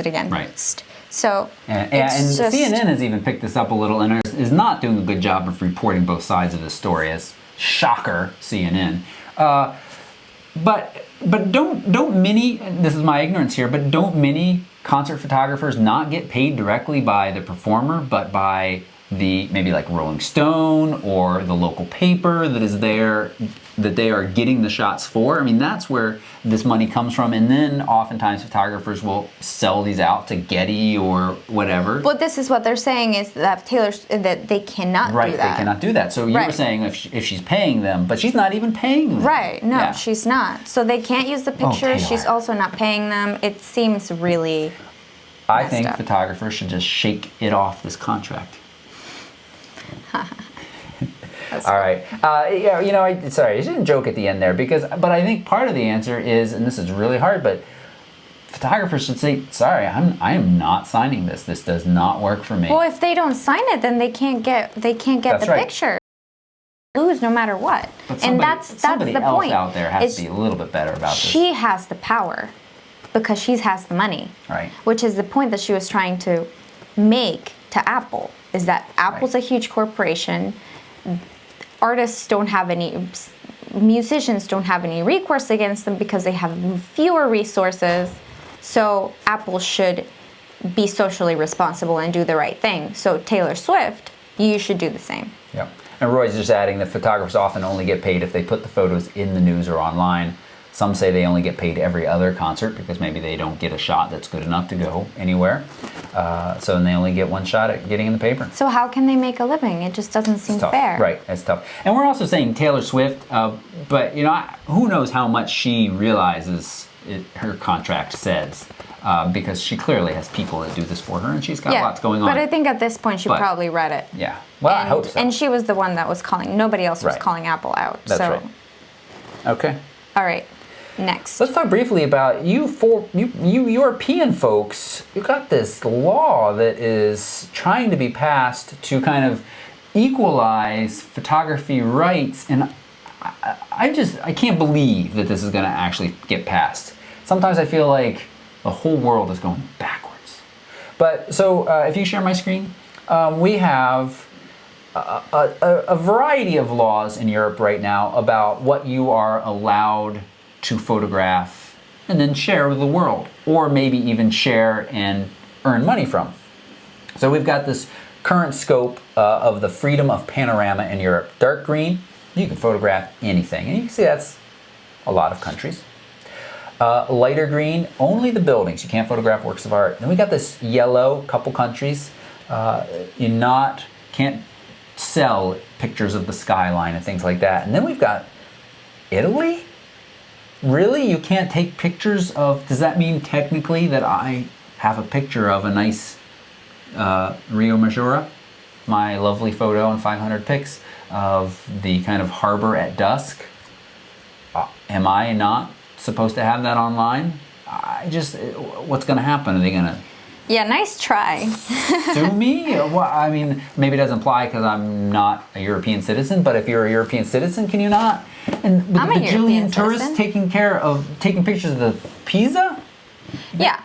S2: against.
S1: Right.
S2: So
S1: and CNN has even picked this up a little and is not doing a good job of reporting both sides of the story. As shocker, CNN. But don't many, this is my ignorance here, but don't many concert photographers not get paid directly by the performer, but by the, maybe like Rolling Stone or the local paper that is there, that they are getting the shots for? I mean, that's where this money comes from. And then oftentimes photographers will sell these out to Getty or whatever.
S2: Well, this is what they're saying, is that that they cannot do that.
S1: Right, they cannot do that. So you were saying if she's paying them, but she's not even paying them.
S2: Right, no, she's not. So they can't use the pictures. She's also not paying them. It seems really
S1: I think photographers should just shake it off, this contract. All right. Yeah, you know, sorry, I didn't joke at the end there but I think part of the answer is, and this is really hard, but photographers should say, sorry, I am not signing this. This does not work for me.
S2: Well, if they don't sign it, then they can't get the picture. Lose no matter what.
S1: But
S2: and that's the
S1: somebody else
S2: point.
S1: Out there has to be a little bit better about this.
S2: She has the power because she has the money.
S1: Right.
S2: Which is the point that she was trying to make to Apple, is that Apple's a huge corporation. Artists don't have any, musicians don't have any recourse against them because they have fewer resources. So Apple should be socially responsible and do the right thing. So Taylor Swift, you should do the same.
S1: Yep. And Roy's just adding that photographers often only get paid if they put the photos in the news or online. Some say they only get paid every other concert because maybe they don't get a shot that's good enough to go anywhere. So then they only get one shot at getting in the paper.
S2: So how can they make a living? It just doesn't seem fair.
S1: Right, it's tough. And we're also saying Taylor Swift, but you know, who knows how much she realizes her contract says. Because she clearly has people that do this for her, and she's got lots going on.
S2: But I think at this point she probably read it.
S1: Yeah, well, I hope so.
S2: And she was the one that was calling, nobody else was calling Apple out.
S1: That's right. Okay.
S2: All right, next.
S1: Let's talk briefly about you European folks. You got this law that is trying to be passed to kind of equalize photography rights, and I can't believe that this is going to actually get passed. Sometimes I feel like the whole world is going backwards. But so if you share my screen, we have a variety of laws in Europe right now about what you are allowed to photograph and then share with the world, or maybe even share and earn money from. So we've got this current scope of the freedom of panorama in Europe. Dark green, you can photograph anything, and you can see that's a lot of countries. Lighter green, only the buildings. You can't photograph works of art. Then we got this yellow, couple countries. You can't sell pictures of the skyline and things like that. And then we've got Italy. Really? You can't take pictures of, does that mean technically that I have a picture of a nice Rio Maggiore? My lovely photo and 500 pics of the kind of harbor at dusk. Am I not supposed to have that online? What's going to happen? Are they going to
S2: nice try.
S1: sue me? Well, I mean, maybe it doesn't apply because I'm not a European citizen, but if you're a European citizen, can you not? And with
S2: I'm
S1: the Bajillion tourists taking pictures of the Pisa?
S2: Yeah,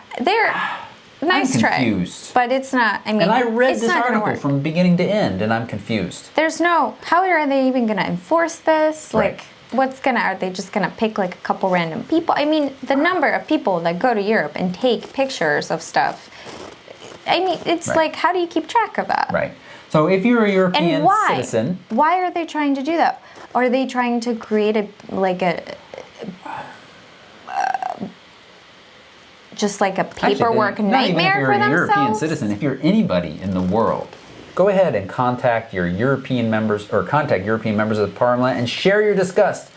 S2: Nice
S1: I'm
S2: try.
S1: confused.
S2: But it's not, I mean,
S1: And I read
S2: it's
S1: this
S2: not gonna
S1: article
S2: work.
S1: from beginning to end, and I'm confused.
S2: There's no, how are they even going to enforce this?
S1: Right.
S2: Like, are they just going to pick like a couple random people? I mean, the number of people that go to Europe and take pictures of stuff, I mean, it's
S1: Right.
S2: like, how do you keep track of that?
S1: Right. So if you're a European
S2: And why?
S1: citizen,
S2: Why are they trying to do that? Are they trying to create just like a paperwork
S1: not even if
S2: nightmare
S1: you're
S2: for
S1: a
S2: themselves?
S1: European citizen, if you're anybody in the world, go ahead and contact your European members or contact European members of the Parliament and share your disgust.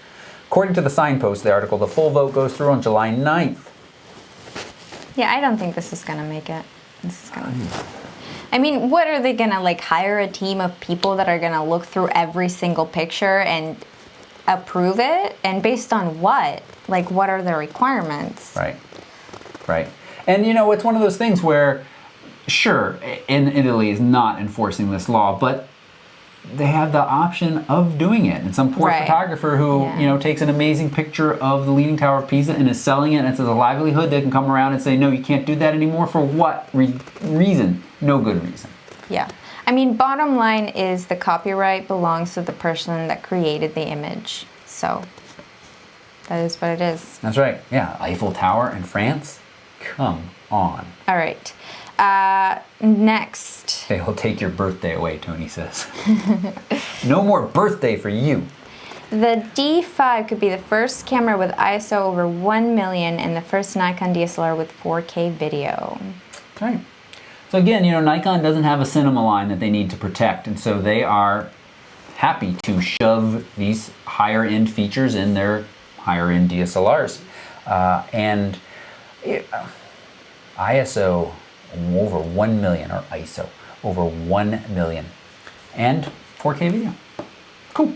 S1: According to the signpost of the article, the full vote goes through on July 9th.
S2: Yeah, I don't think this is gonna make it. I mean, what are they gonna like hire a team of people that are gonna look through every single picture and approve it? And based on what? Like, what are the requirements?
S1: Right. Right. And you know, it's one of those things where, sure, in Italy is not enforcing this law, but they have the option of doing it. And some poor
S2: Right.
S1: photographer who,
S2: Yeah.
S1: you know, takes an amazing picture of the Leaning Tower of Pisa and is selling it, and it's a livelihood, they can come around and say, no, you can't do that anymore. For what reason? No good reason.
S2: Yeah. I mean, bottom line is the copyright belongs to the person that created the image. So that is what it is.
S1: That's right. Yeah, Eiffel Tower in France? Come on.
S2: All right. Next.
S1: They will take your birthday away, Tony says. No more birthday for you.
S2: The D5 could be the first camera with ISO over 1 million and the first Nikon DSLR with 4K video.
S1: Right. So again, you know, Nikon doesn't have a cinema line that they need to protect, and so they are happy to shove these higher end features in their higher end DSLRs. And ISO over 1 million, or ISO over 1 million, and 4K video. Cool.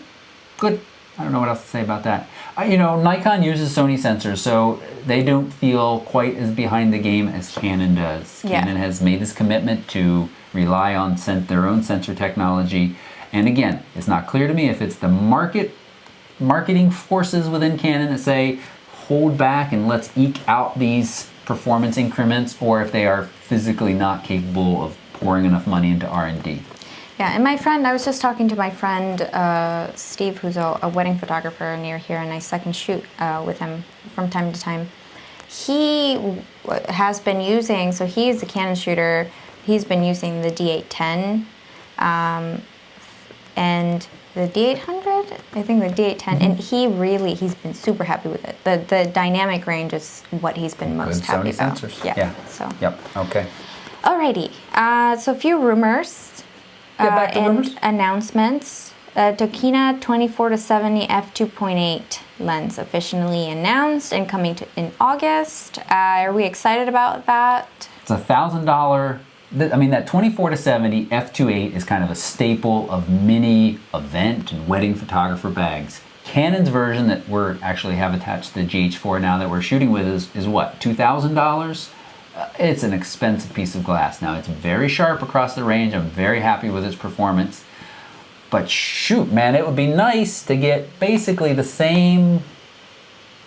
S1: Good. I don't know what else to say about that. You know, Nikon uses Sony sensors, so they don't feel quite as behind the game as Canon does.
S2: Yeah.
S1: Canon has made this commitment to rely on their own sensor technology. And again, it's not clear to me if it's the marketing forces within Canon that say, hold back and let's eke out these performance increments, or if they are physically not capable of pouring enough money into R&D.
S2: Yeah, and I was just talking to my friend Steve, who's a wedding photographer near here, and I second shoot with him from time to time. He has been using, so he's a Canon shooter, he's been using the D810 and the D800, I think the D810, and he's been super happy with it. The dynamic range is what he's been most
S1: Good
S2: happy
S1: Sony
S2: about.
S1: sensors.
S2: Yeah. So.
S1: Yep. Okay.
S2: Alrighty. So a few rumors.
S1: Get back to
S2: and
S1: rumors.
S2: announcements. Tokina 24-70 f2.8 lens officially announced and coming in August. Are we excited about that?
S1: It's $1,000. I mean, that 24-70 f2.8 is kind of a staple of many event and wedding photographer bags. Canon's version that we're actually have attached to the GH4 now that we're shooting with is what, $2,000? It's an expensive piece of glass. Now, it's very sharp across the range. I'm very happy with its performance. But shoot, man, it would be nice to get basically the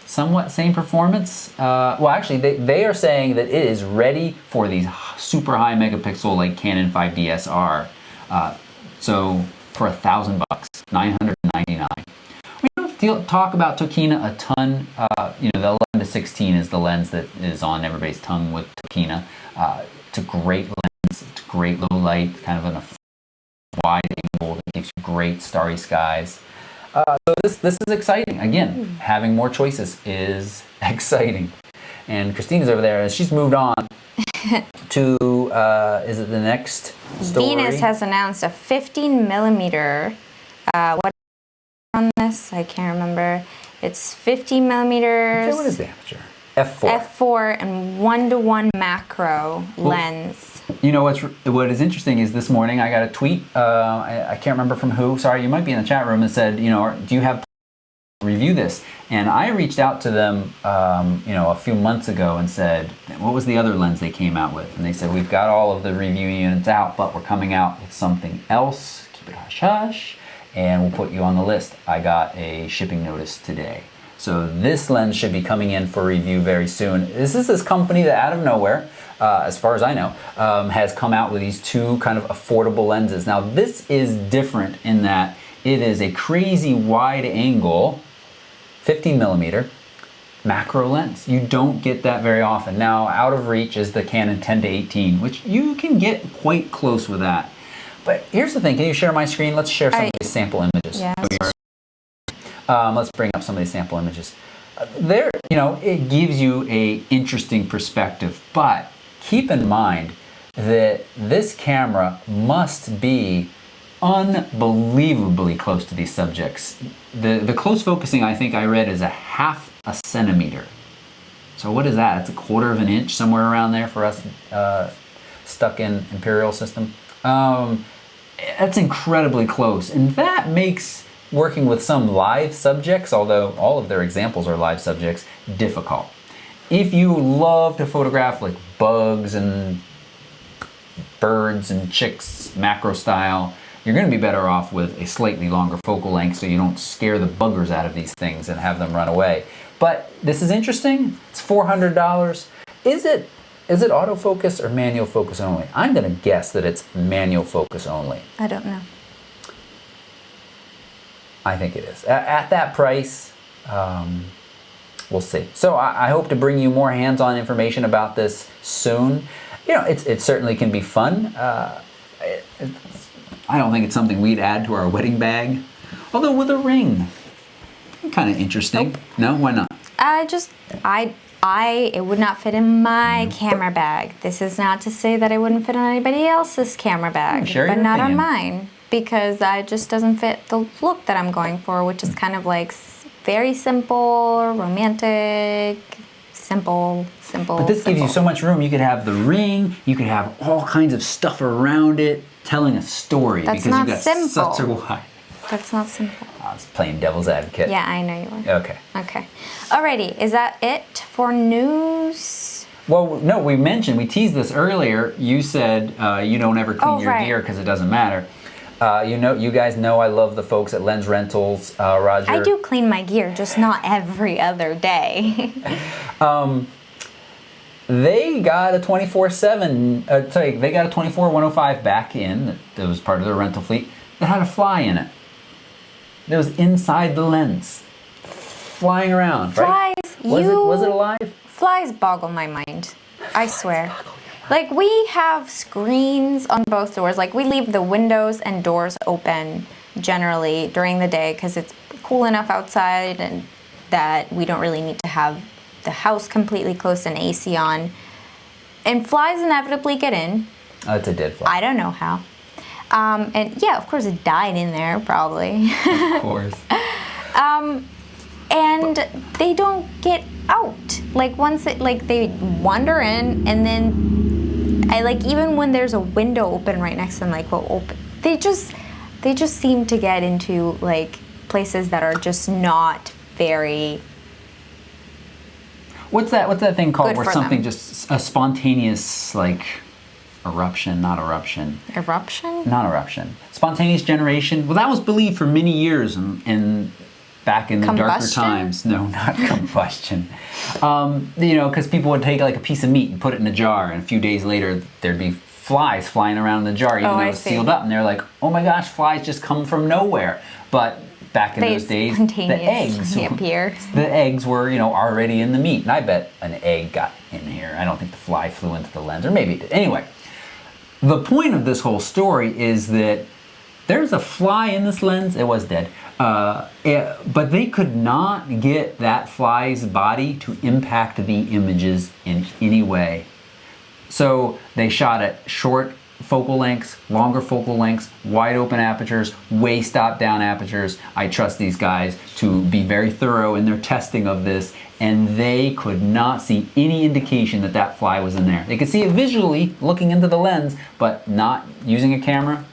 S1: somewhat same performance. Well, actually, they are saying that it is ready for these super high megapixel like Canon 5DSR. So for $1,000, $999. We don't talk about Tokina a ton. You know, the 11-16 is the lens that is on everybody's tongue with Tokina. It's a great lens. It's great low light, kind of in a wide angle that gives you great starry skies. So this is exciting. Again, having more choices is exciting. And Christina's over there, and she's moved on to, is it the next story?
S2: Venus has announced a 15 millimeter, what on this? I can't remember. It's 50 millimeters.
S1: Okay, what is the aperture? F4.
S2: F4 and 1:1 macro lens.
S1: You know what is interesting is this morning I got a tweet. I can't remember from who. Sorry, you might be in the chat room, and said, you know, do you have review this? And I reached out to them, you know, a few months ago and said, what was the other lens they came out with? And they said, we've got all of the review units out, but we're coming out with something else. Keep it hush hush, and we'll put you on the list. I got a shipping notice today. So this lens should be coming in for review very soon. This is this company that out of nowhere as far as I know, has come out with these two kind of affordable lenses. Now this is different in that it is a crazy wide angle, 15 millimeter macro lens. You don't get that very often. Now out of reach is the Canon 10 to 18, which you can get quite close with that. But here's the thing, can you share my screen? Let's share some of these sample images.
S2: Yes.
S1: Let's bring up some of these sample images. There, you know, it gives you a interesting perspective, but keep in mind that this camera must be unbelievably close to these subjects. The close focusing, I think I read, is a half a centimeter. So what is that? It's a quarter of an inch, somewhere around there for us stuck in imperial system. That's incredibly close, and that makes working with some live subjects, although all of their examples are live subjects, difficult. If you love to photograph like bugs and birds and chicks macro style, you're going to be better off with a slightly longer focal length so you don't scare the buggers out of these things and have them run away. But this is interesting. It's $400. Is it autofocus or manual focus only? I'm going to guess that it's manual focus only.
S2: I don't know.
S1: I think it is. At that price, we'll see. So I hope to bring you more hands-on information about this soon. You know, it certainly can be fun. I don't think it's something we'd add to our wedding bag. Although with a ring, kind of interesting.
S2: Nope.
S1: No, why not?
S2: It would not fit in my camera bag. This is not to say that it wouldn't fit on anybody else's camera bag,
S1: Share
S2: but
S1: your
S2: not
S1: opinion.
S2: on mine, because it just doesn't fit the look that I'm going for, which is kind of like very simple, romantic, simple.
S1: But this gives you so much room. You could have the ring. You could have all kinds of stuff around it, telling a story.
S2: That's
S1: because
S2: not
S1: you've got
S2: simple.
S1: such a wide.
S2: That's not simple.
S1: I was playing devil's advocate.
S2: Yeah, I know you are.
S1: Okay.
S2: Okay. Alrighty, is that it for news?
S1: Well, no, we teased this earlier. You said you don't ever clean your
S2: right.
S1: gear because it doesn't matter. You guys know I love the folks at Lens Rentals. Roger.
S2: I do clean my gear, just not every other day.
S1: They got a 24/7. They got a 24-105 back in. That was part of their rental fleet. That had a fly in it. That was inside the lens, flying around. Right?
S2: Flies,
S1: Was it alive?
S2: Flies boggle my mind. I swear. Like, we have screens on both doors. Like, we leave the windows and doors open generally during the day because it's cool enough outside and that we don't really need to have the house completely closed and AC on. And flies inevitably get in.
S1: Oh, it's a dead fly.
S2: I don't know how. And yeah, of course it died in there, probably.
S1: Of course.
S2: And they don't get out. Like, once they wander in, and then even when there's a window open right next to them, like, well, open, they just seem to get into like places that are just not very.
S1: What's that thing called
S2: Good
S1: where
S2: for
S1: something
S2: them.
S1: just a spontaneous like eruption, not eruption.
S2: Eruption?
S1: Not eruption. Spontaneous generation. Well, that was believed for many years in back in the darker
S2: Combustion?
S1: times. No, not combustion. Because people would take like a piece of meat and put it in a jar, and a few days later there'd be flies flying around the jar, even though
S2: I
S1: it was
S2: see.
S1: sealed up, and they're like, "Oh my gosh, flies just come from nowhere." But back in those days, the eggs
S2: appear.
S1: the eggs were, already in the meat, and I bet an egg got in here. I don't think the fly flew into the lens, or maybe it did. Anyway. The point of this whole story is that there's a fly in this lens. It was dead. But they could not get that fly's body to impact the images in any way. So they shot at short focal lengths, longer focal lengths, wide open apertures, way stop down apertures. I trust these guys to be very thorough in their testing of this, and they could not see any indication that that fly was in there. They could see it visually looking into the lens, but not using a camera.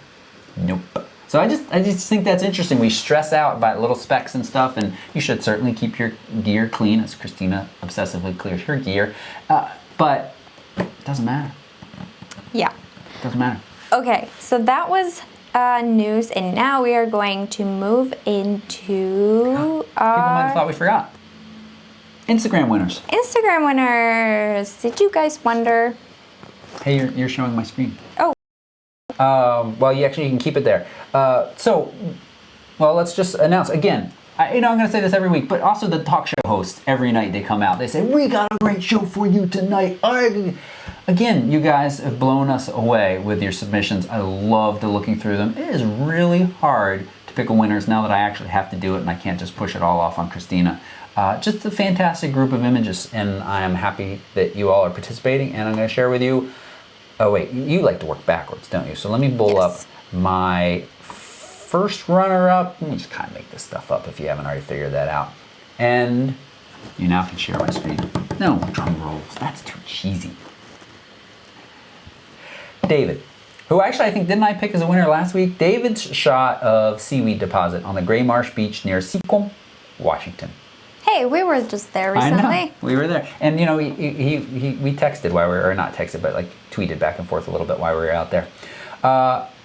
S1: Nope. So I just think that's interesting. We stress out about little specks and stuff, and you should certainly keep your gear clean, as Christina obsessively clears her gear. But it doesn't matter.
S2: Yeah.
S1: It doesn't matter.
S2: Okay, so that was news, and now we are going to move into
S1: People might have thought we forgot. Instagram winners.
S2: Instagram winners. Did you guys wonder
S1: Hey, you're showing my screen.
S2: Oh.
S1: Well, you can keep it there. Well, let's just announce again. I'm going to say this every week, but also the talk show hosts, every night they come out. They say, we got a great show for you tonight. Again, you guys have blown us away with your submissions. I loved looking through them. It is really hard to pick a winners now that I actually have to do it and I can't just push it all off on Christina. Just a fantastic group of images, and I am happy that you all are participating, and I'm going to share with you. Oh, wait, you like to work backwards, don't you? So let me pull up my first runner-up. Let me just kind of make this stuff up if you haven't already figured that out. And you now can share my screen. No, drum rolls. That's too cheesy. David, who actually I think didn't I pick as a winner last week? David's shot of seaweed deposit on the Gray Marsh Beach near Seacombe, Washington.
S2: Hey, we were just there recently.
S1: I know, we were there. And we texted while we were, or not texted, but like tweeted back and forth a little bit while we were out there.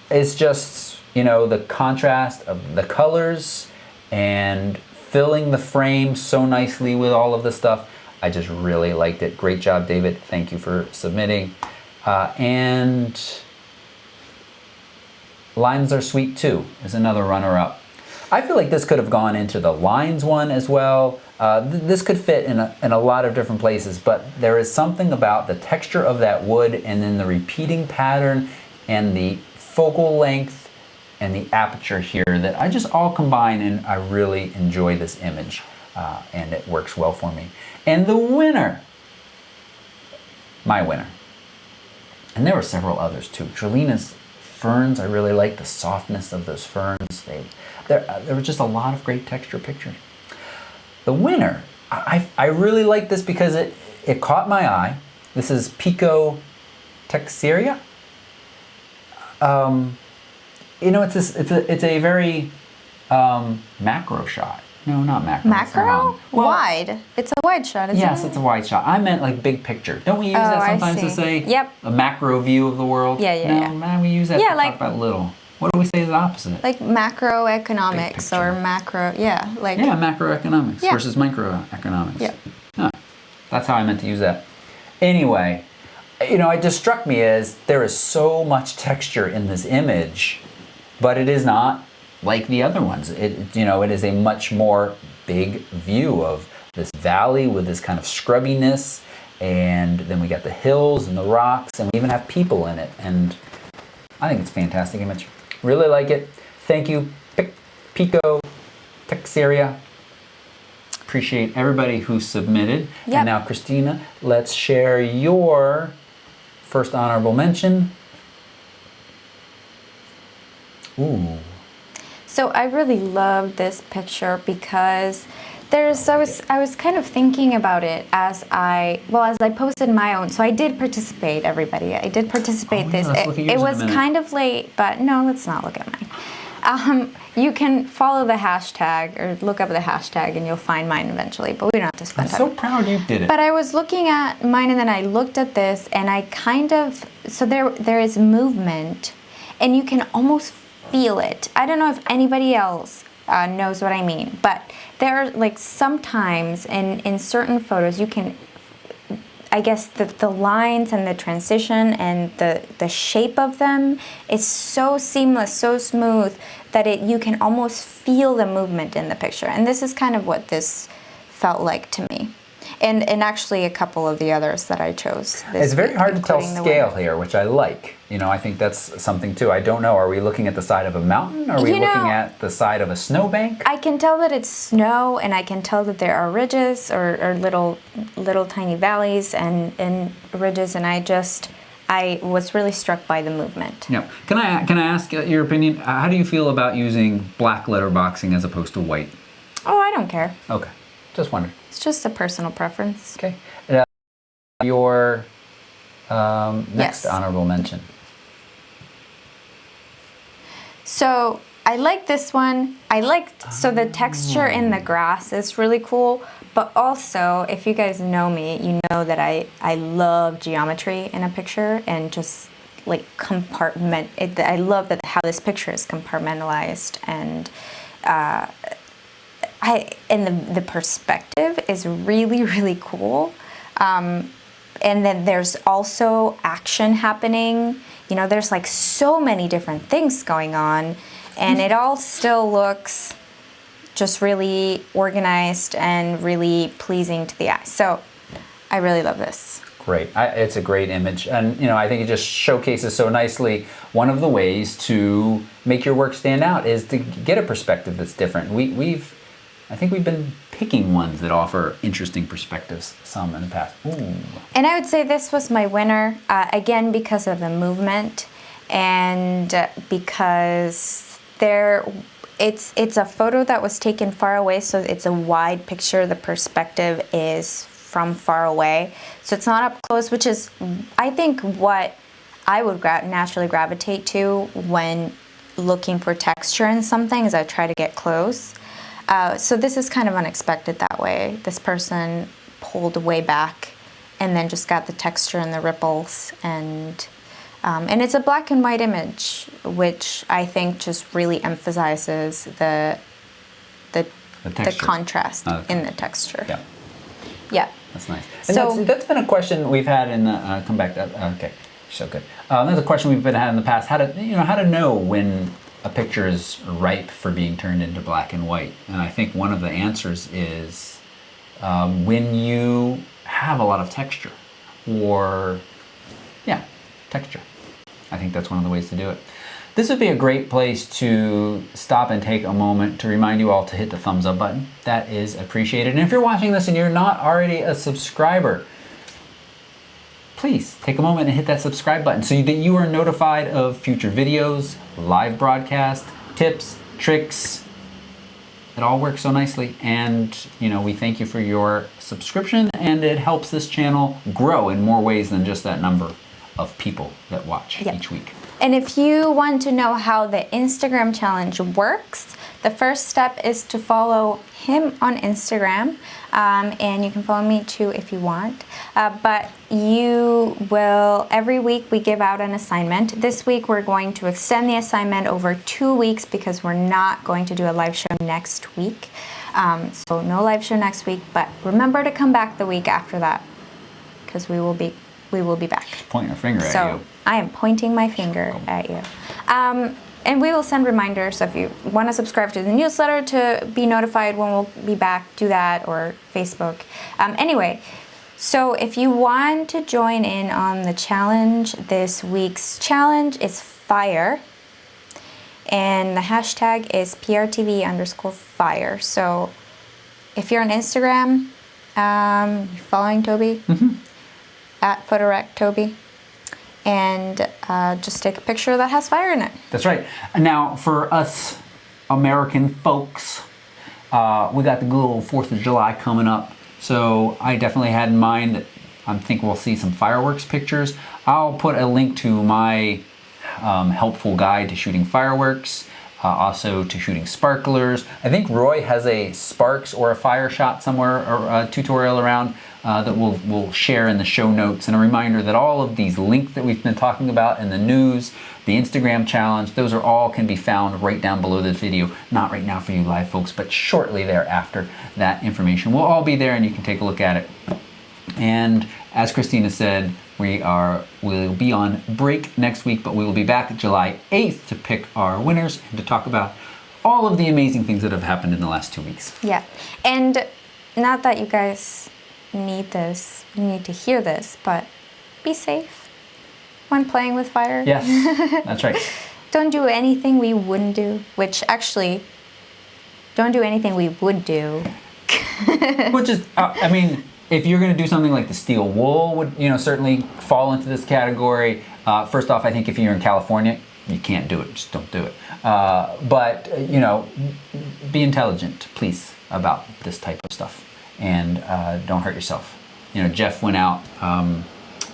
S1: It's just, the contrast of the colors and filling the frame so nicely with all of the stuff. I just really liked it. Great job, David. Thank you for submitting. And Lines Are Sweet Too is another runner-up. I feel like this could have gone into the lines one as well. This could fit in a lot of different places, but there is something about the texture of that wood and then the repeating pattern and the focal length and the aperture here that I just all combine, and I really enjoy this image, and it works well for me. And the winner, my winner, and there were several others too. Trelina's ferns, I really like the softness of those ferns. There were just a lot of great texture pictures. The winner, I really like this because it caught my eye. This is Pico Texeria. It's a very macro shot. No, not macro.
S2: Macro? Well, wide. It's a wide shot, isn't it?
S1: Yes, it's a wide shot. I meant like big picture. Don't we use that sometimes to say a macro view of the world?
S2: Yeah.
S1: Man, we use that to talk about little. What do we say is the opposite?
S2: Like macroeconomics or macro,
S1: macroeconomics versus microeconomics.
S2: Yeah.
S1: Huh. That's how I meant to use that. Anyway, it just struck me as there is so much texture in this image, but it is not like the other ones. It is a much more big view of this valley with this kind of scrubbiness, and then we got the hills and the rocks, and we even have people in it, and I think it's a fantastic image. Really like it. Thank you, Pico Texeria. Appreciate everybody who submitted.
S2: Yep.
S1: And now, Christina, let's share your first honorable mention. Ooh.
S2: So I really love this picture because I was kind of thinking about it as I posted my own. So I did participate, everybody. I did participate this. It was kind of late, but no, let's not look at mine. You can follow the hashtag or look up the hashtag and you'll find mine eventually, but we don't have to spend time.
S1: I'm so proud you did it.
S2: But I was looking at mine and then I looked at this and I so there is movement and you can almost feel it. I don't know if anybody else knows what I mean, but there are like sometimes in certain photos you can, I guess the lines and the transition and the shape of them is so seamless, so smooth that you can almost feel the movement in the picture. And this is kind of what this felt like to me. And actually a couple of the others that I chose.
S1: It's very hard to tell scale here, which I like. I think that's something too. I don't know, are we looking at the side of a mountain? Are we looking at the side of a snowbank?
S2: I can tell that it's snow, and I can tell that there are ridges or little tiny valleys and ridges, and I was really struck by the movement.
S1: Yeah. Can I ask your opinion? How do you feel about using black letterboxing as opposed to white?
S2: Oh, I don't care.
S1: Okay. Just wondering.
S2: It's just a personal preference.
S1: Okay. Your next honorable mention.
S2: So I like this one. So the texture in the grass is really cool. But also, if you guys know me, you know that I love geometry in a picture and just like compartment. I love how this picture is compartmentalized and. And the perspective is really, really cool. and then there's also action happening. You know, there's like so many different things going on, and it all still looks just really organized and really pleasing to the eye. So I really love this.
S1: Great. It's a great image. And, you know, I think it just showcases so nicely one of the ways to make your work stand out is to get a perspective that's different. I think we've been picking ones that offer interesting perspectives, some in the past. Ooh.
S2: And I would say this was my winner, again, because of the movement and because it's a photo that was taken far away, so it's a wide picture. The perspective is from far away, so it's not up close, which is, I think, what I would naturally gravitate to when looking for texture in something, is I try to get close. So this is kind of unexpected that way. This person pulled way back and then just got the texture and the ripples, and it's a black and white image, which I think just really emphasizes the contrast in the texture.
S1: Yeah.
S2: Yeah.
S1: That's nice. And that's been a question we've had in the come back. Okay, so good. That's a question we've been had in the past. How to know when a picture is ripe for being turned into black and white. And I think one of the answers is when you have a lot of texture, or texture. I think that's one of the ways to do it. This would be a great place to stop and take a moment to remind you all to hit the thumbs up button. That is appreciated. And if you're watching this and you're not already a subscriber, please take a moment and hit that subscribe button so that you are notified of future videos, live broadcast, tips, tricks. It all works so nicely, and we thank you for your subscription, and it helps this channel grow in more ways than just that number of people that watch each week.
S2: And if you want to know how the Instagram challenge works, the first step is to follow him on Instagram, and you can follow me too if you want. But you will, every week we give out an assignment. This week we're going to extend the assignment over 2 weeks because we're not going to do a live show next week. So no live show next week, but remember to come back the week after that, because we will be back.
S1: Pointing a finger at you.
S2: I am pointing my finger at you. And we will send reminders. So if you want to subscribe to the newsletter to be notified when we'll be back, do that, or Facebook. Anyway, so if you want to join in on the challenge, this week's challenge is FIRE. And the hashtag is PRTV_fire. So if you're on Instagram, you're following Toby, at PhotoRecToby, and just take a picture that has fire in it.
S1: That's right. And now for us American folks, we got the good old 4th of July coming up. So I definitely had in mind that I think we'll see some fireworks pictures. I'll put a link to my helpful guide to shooting fireworks, also to shooting sparklers. I think Roy has a sparks or a fire shot somewhere, or a tutorial around that we'll share in the show notes. And a reminder that all of these links that we've been talking about in the news, the Instagram challenge, those are all can be found right down below this video. Not right now for you live folks, but shortly thereafter. That information will all be there and you can take a look at it. And as Christina said, we'll be on break next week, but we will be back July 8th to pick our winners and to talk about all of the amazing things that have happened in the last 2 weeks.
S2: Yeah, and not that you guys need this, you need to hear this, but be safe when playing with fire.
S1: Yes, that's right.
S2: Don't do anything we wouldn't do, which actually, don't do anything we would do.
S1: Which is, I mean, if you're going to do something like the steel wool would, certainly fall into this category. First off, I think if you're in California, you can't do it. Just don't do it. But, be intelligent, please, about this type of stuff. And don't hurt yourself. Jeff went out,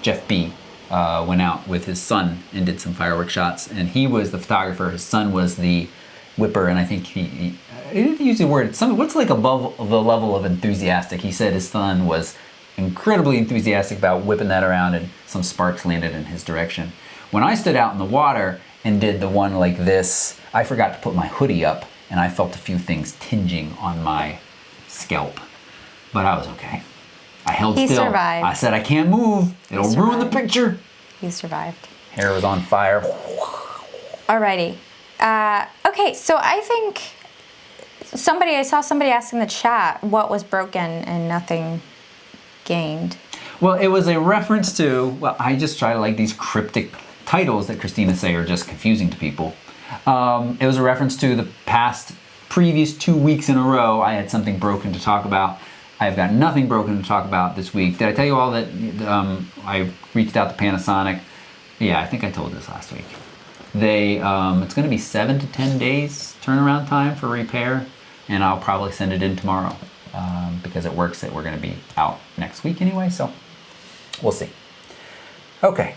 S1: Jeff B. Went out with his son and did some fireworks shots. And he was the photographer. His son was the whipper. And I think he didn't use the word, what's like above the level of enthusiastic. He said his son was incredibly enthusiastic about whipping that around and some sparks landed in his direction. When I stood out in the water and did the one like this, I forgot to put my hoodie up and I felt a few things tinging on my scalp. But I was okay. I held
S2: He
S1: still.
S2: survived.
S1: I said, I can't move. It'll ruin the picture.
S2: He survived.
S1: Hair was on fire.
S2: Alrighty. Okay, so I think I saw somebody ask in the chat what was broken and nothing gained.
S1: Well, it was a reference to, well, I just try to like these cryptic titles that Christina say are just confusing to people. It was a reference to the previous 2 weeks in a row, I had something broken to talk about. I've got nothing broken to talk about this week. Did I tell you all that I reached out to Panasonic? Yeah, I think I told this last week. It's going to be 7 to 10 days turnaround time for repair, and I'll probably send it in tomorrow because it works that we're going to be out next week anyway, so we'll see. Okay.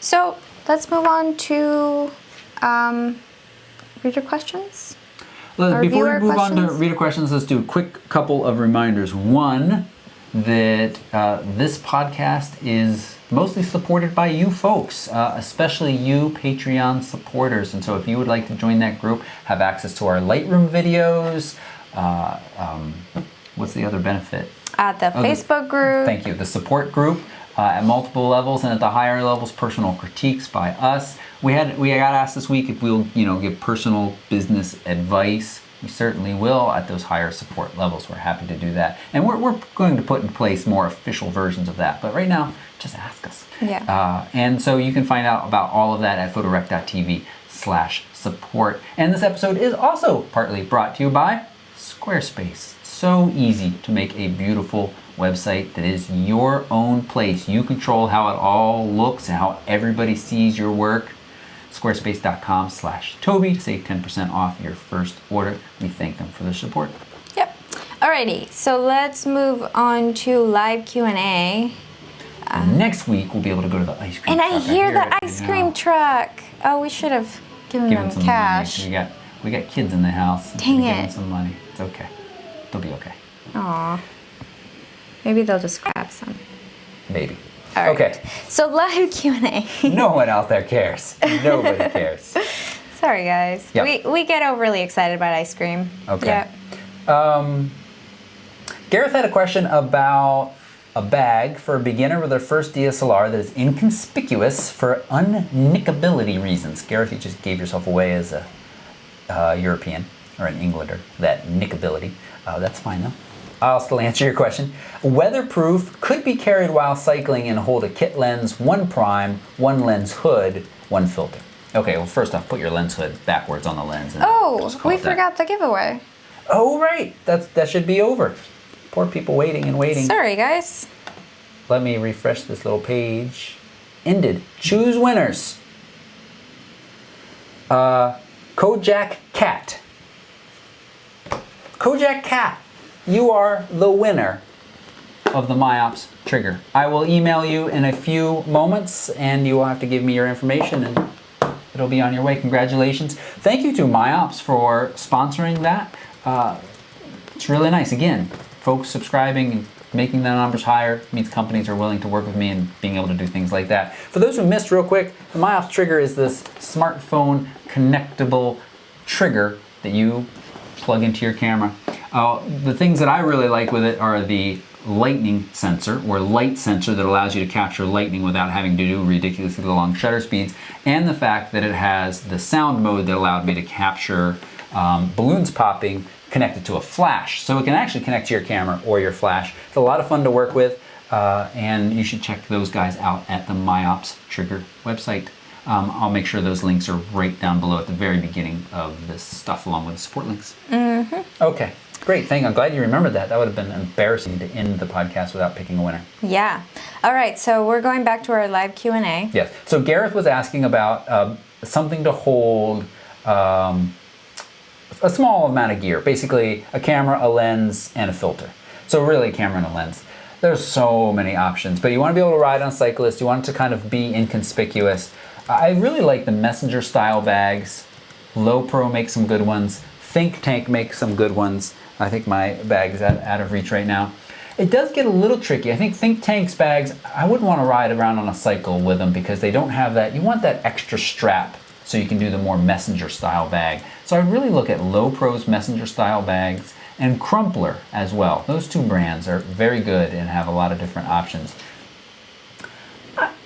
S2: So let's move on to reader questions.
S1: Before we
S2: viewer
S1: move on to
S2: questions?
S1: reader questions, let's do a quick couple of reminders. One, that this podcast is mostly supported by you folks, especially you Patreon supporters. And so if you would like to join that group, have access to our Lightroom videos, what's the other benefit?
S2: At the Facebook group.
S1: Thank you. The support group at multiple levels, and at the higher levels, personal critiques by us. We got asked this week if we'll give personal business advice. We certainly will at those higher support levels. We're happy to do that, and we're going to put in place more official versions of that. But right now, just ask us.
S2: Yeah.
S1: And so you can find out about all of that at photorec.tv/support. And this episode is also partly brought to you by Squarespace. It's so easy to make a beautiful website that is your own place. You control how it all looks and how everybody sees your work. Squarespace.com/Toby to save 10% off your first order. We thank them for their support.
S2: Yep. Alrighty, so let's move on to live Q&A.
S1: Next week we'll be able to go to the ice cream
S2: And
S1: truck.
S2: I hear
S1: it
S2: the
S1: right
S2: ice
S1: now.
S2: cream truck. Oh, we should have given
S1: Give them
S2: them
S1: some
S2: cash.
S1: money. We got kids in the house.
S2: Dang
S1: Give them
S2: it.
S1: some money. It's okay. They'll be okay.
S2: Aw. Maybe they'll just grab some.
S1: Maybe.
S2: All right.
S1: Okay.
S2: So live Q&A.
S1: No one out there cares. Nobody cares.
S2: Sorry, guys.
S1: Yep.
S2: We get overly excited about ice cream.
S1: Okay.
S2: Yep.
S1: Gareth had a question about a bag for a beginner with their first DSLR that is inconspicuous for unnickability reasons. Gareth, you just gave yourself away as a European or an Englander, that nickability. That's fine though. I'll still answer your question. Weatherproof, could be carried while cycling and hold a kit lens, one prime, one lens hood, one filter. Okay, well first off, put your lens hood backwards on the lens. And just call
S2: We
S1: it that.
S2: forgot the giveaway.
S1: Oh right, that should be over. Poor people waiting and waiting.
S2: Sorry, guys.
S1: Let me refresh this little page. Ended. Choose winners. Kojak Cat. Kojak Cat, you are the winner of the MyOps trigger. I will email you in a few moments, and you will have to give me your information, and it'll be on your way. Congratulations. Thank you to MyOps for sponsoring that. It's really nice. Again, folks subscribing and making the numbers higher means companies are willing to work with me and being able to do things like that. For those who missed real quick, the MyOps trigger is this smartphone connectable trigger that you plug into your camera. The things that I really like with it are the lightning sensor or light sensor that allows you to capture lightning without having to do ridiculously long shutter speeds, and the fact that it has the sound mode that allowed me to capture balloons popping connected to a flash. So it can actually connect to your camera or your flash. It's a lot of fun to work with, and you should check those guys out at the MyOps Trigger website. I'll make sure those links are right down below at the very beginning of this stuff, along with the support links. Mm-hmm. Okay, great. I'm glad you remembered that. That would have been embarrassing to end the podcast without picking a winner.
S2: Yeah. All right, so we're going back to our live Q&A.
S1: Yes. So Gareth was asking about something to hold a small amount of gear, basically a camera, a lens, and a filter. So really a camera and a lens. There's so many options, but you want to be able to ride on cyclists. You want it to kind of be inconspicuous. I really like the messenger style bags. Low Pro makes some good ones. Think Tank makes some good ones. I think my bag is out of reach right now. It does get a little tricky. I think Think Tank's bags, I wouldn't want to ride around on a cycle with them because they don't have that. You want that extra strap so you can do the more messenger style bag. So I really look at Low Pro's messenger style bags and Crumpler as well. Those two brands are very good and have a lot of different options.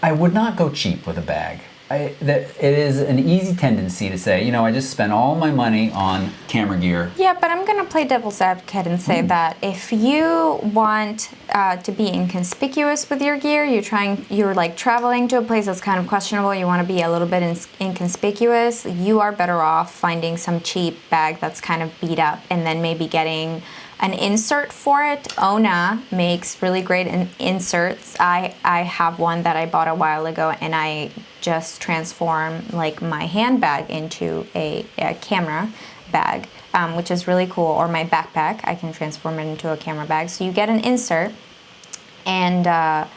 S1: I would not go cheap with a bag. It is an easy tendency to say, you know, I just spent all my money on camera gear.
S2: Yeah, but I'm gonna play devil's advocate and say that if you want to be inconspicuous with your gear, you're like traveling to a place that's kind of questionable, you want to be a little bit inconspicuous, you are better off finding some cheap bag that's kind of beat up and then maybe getting an insert for it. Ona makes really great inserts. I have one that I bought a while ago, and I just transform like my handbag into a camera bag, which is really cool. Or my backpack, I can transform it into a camera bag. So you get an insert, and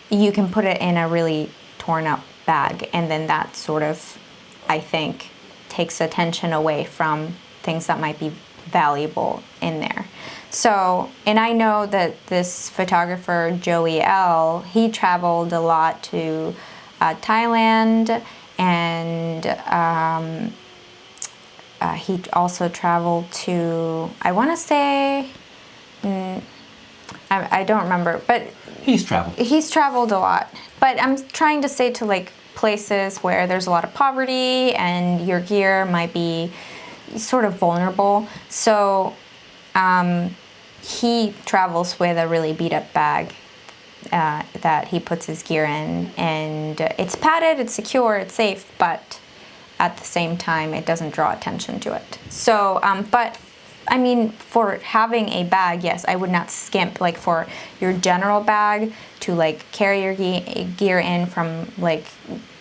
S2: you can put it in a really torn up bag, and then that sort of, I think, takes attention away from things that might be valuable in there. So, and I know that this photographer, Joey L., he traveled a lot to Thailand, and he also traveled to, I want to say, I don't remember, but
S1: He's traveled
S2: a lot. But I'm trying to say to like places where there's a lot of poverty and your gear might be sort of vulnerable. So he travels with a really beat up bag that he puts his gear in, and it's padded, it's secure, it's safe, but at the same time it doesn't draw attention to it. So but I mean, for having a bag, yes, I would not skimp like for your general bag to like carry your gear in from like,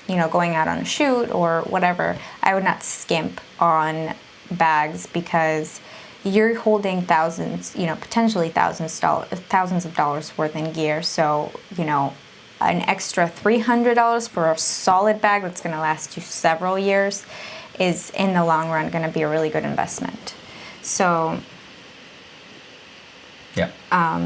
S2: you know, going out on a shoot or whatever. I would not skimp on bags because you're holding thousands, you know, potentially thousands of dollars worth in gear. So, you know, an extra $300 for a solid bag that's going to last you several years is in the long run going to be a really good investment. So
S1: yeah.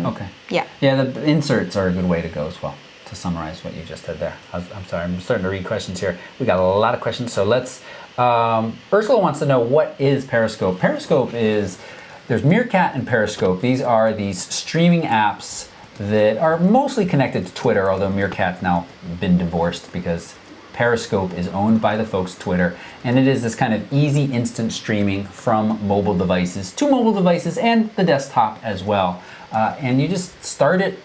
S1: Okay.
S2: Yeah.
S1: Yeah, the inserts are a good way to go as well, to summarize what you just said there. I'm sorry, I'm starting to read questions here. We got a lot of questions, so let's... Ursula wants to know, what is Periscope? Periscope is... There's Meerkat and Periscope. These are these streaming apps that are mostly connected to Twitter, although Meerkat's now been divorced because Periscope is owned by the folks at Twitter, and it is this kind of easy instant streaming from mobile devices to mobile devices and the desktop as well. And you just start it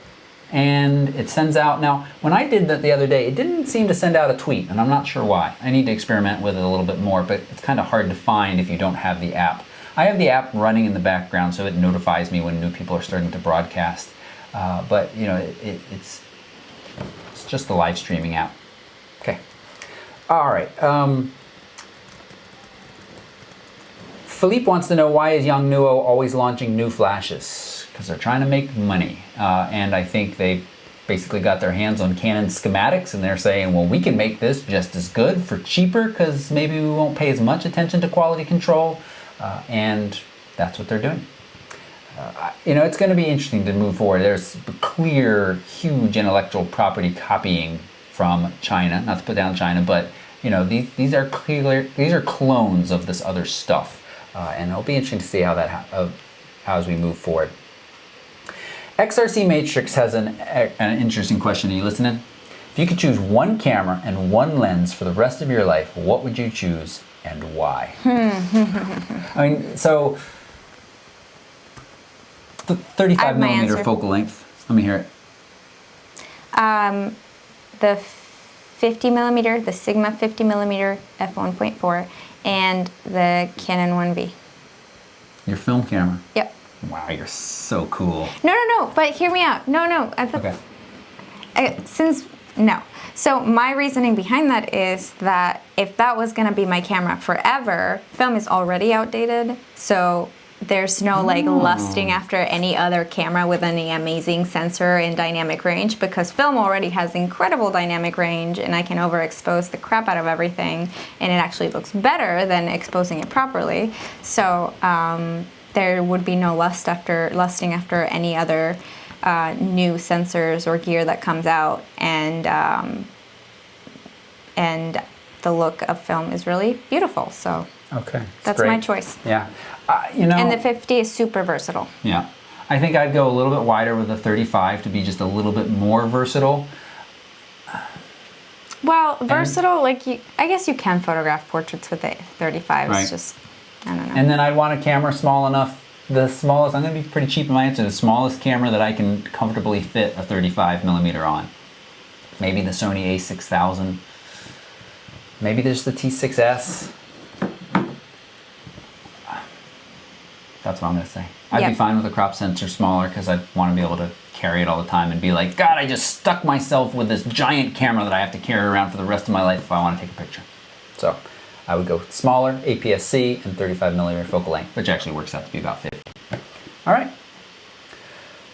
S1: and it sends out. Now, when I did that the other day, it didn't seem to send out a tweet, and I'm not sure why. I need to experiment with it a little bit more, but it's kind of hard to find if you don't have the app. I have the app running in the background, so it notifies me when new people are starting to broadcast. But you know, it's just a live streaming app. Okay. All right. Philippe wants to know, why is Yongnuo always launching new flashes? Because they're trying to make money. And I think they basically got their hands on Canon schematics, and they're saying, well, we can make this just as good for cheaper because maybe we won't pay as much attention to quality control. And that's what they're doing. You know, it's going to be interesting to move forward. There's clear, huge intellectual property copying from China. Not to put down China, but you know, these are clones of this other stuff, and it'll be interesting to see how that how as we move forward. XRC Matrix has an interesting question. Are you listening? If you could choose one camera and one lens for the rest of your life, what would you choose and why? I mean, so the 35 millimeter focal length. Let me hear it.
S2: The 50 millimeter, the Sigma 50 millimeter f1.4, and the Canon 1V. Your
S1: film camera?
S2: Yep.
S1: Wow, you're so cool.
S2: No, but hear me out. No.
S1: Okay.
S2: No. So my reasoning behind that is that if that was going to be my camera forever, film is already outdated. So there's no like lusting after any other camera with any amazing sensor and dynamic range, because film already has incredible dynamic range, and I can overexpose the crap out of everything, and it actually looks better than exposing it properly. So there would be no lusting after any other new sensors or gear that comes out, and the look of film is really beautiful. So
S1: Okay.
S2: That's my choice.
S1: Yeah. You know.
S2: And the 50 is super versatile.
S1: Yeah. I think I'd go a little bit wider with the 35 to be just a little bit more versatile.
S2: Well, versatile, like I guess you can photograph portraits with the 35.
S1: Right.
S2: It's just, I don't know.
S1: And then I'd want a camera small enough. The smallest, I'm going to be pretty cheap in my answer, the smallest camera that I can comfortably fit a 35 millimeter on. Maybe the Sony a6000. Maybe there's the T6S. That's what I'm going to say. I'd be fine with a crop sensor smaller because I want to be able to carry it all the time and be like, God, I just stuck myself with this giant camera that I have to carry around for the rest of my life if I want to take a picture. So I would go smaller, APS-C, and 35 millimeter focal length, which actually works out to be about 50. All right.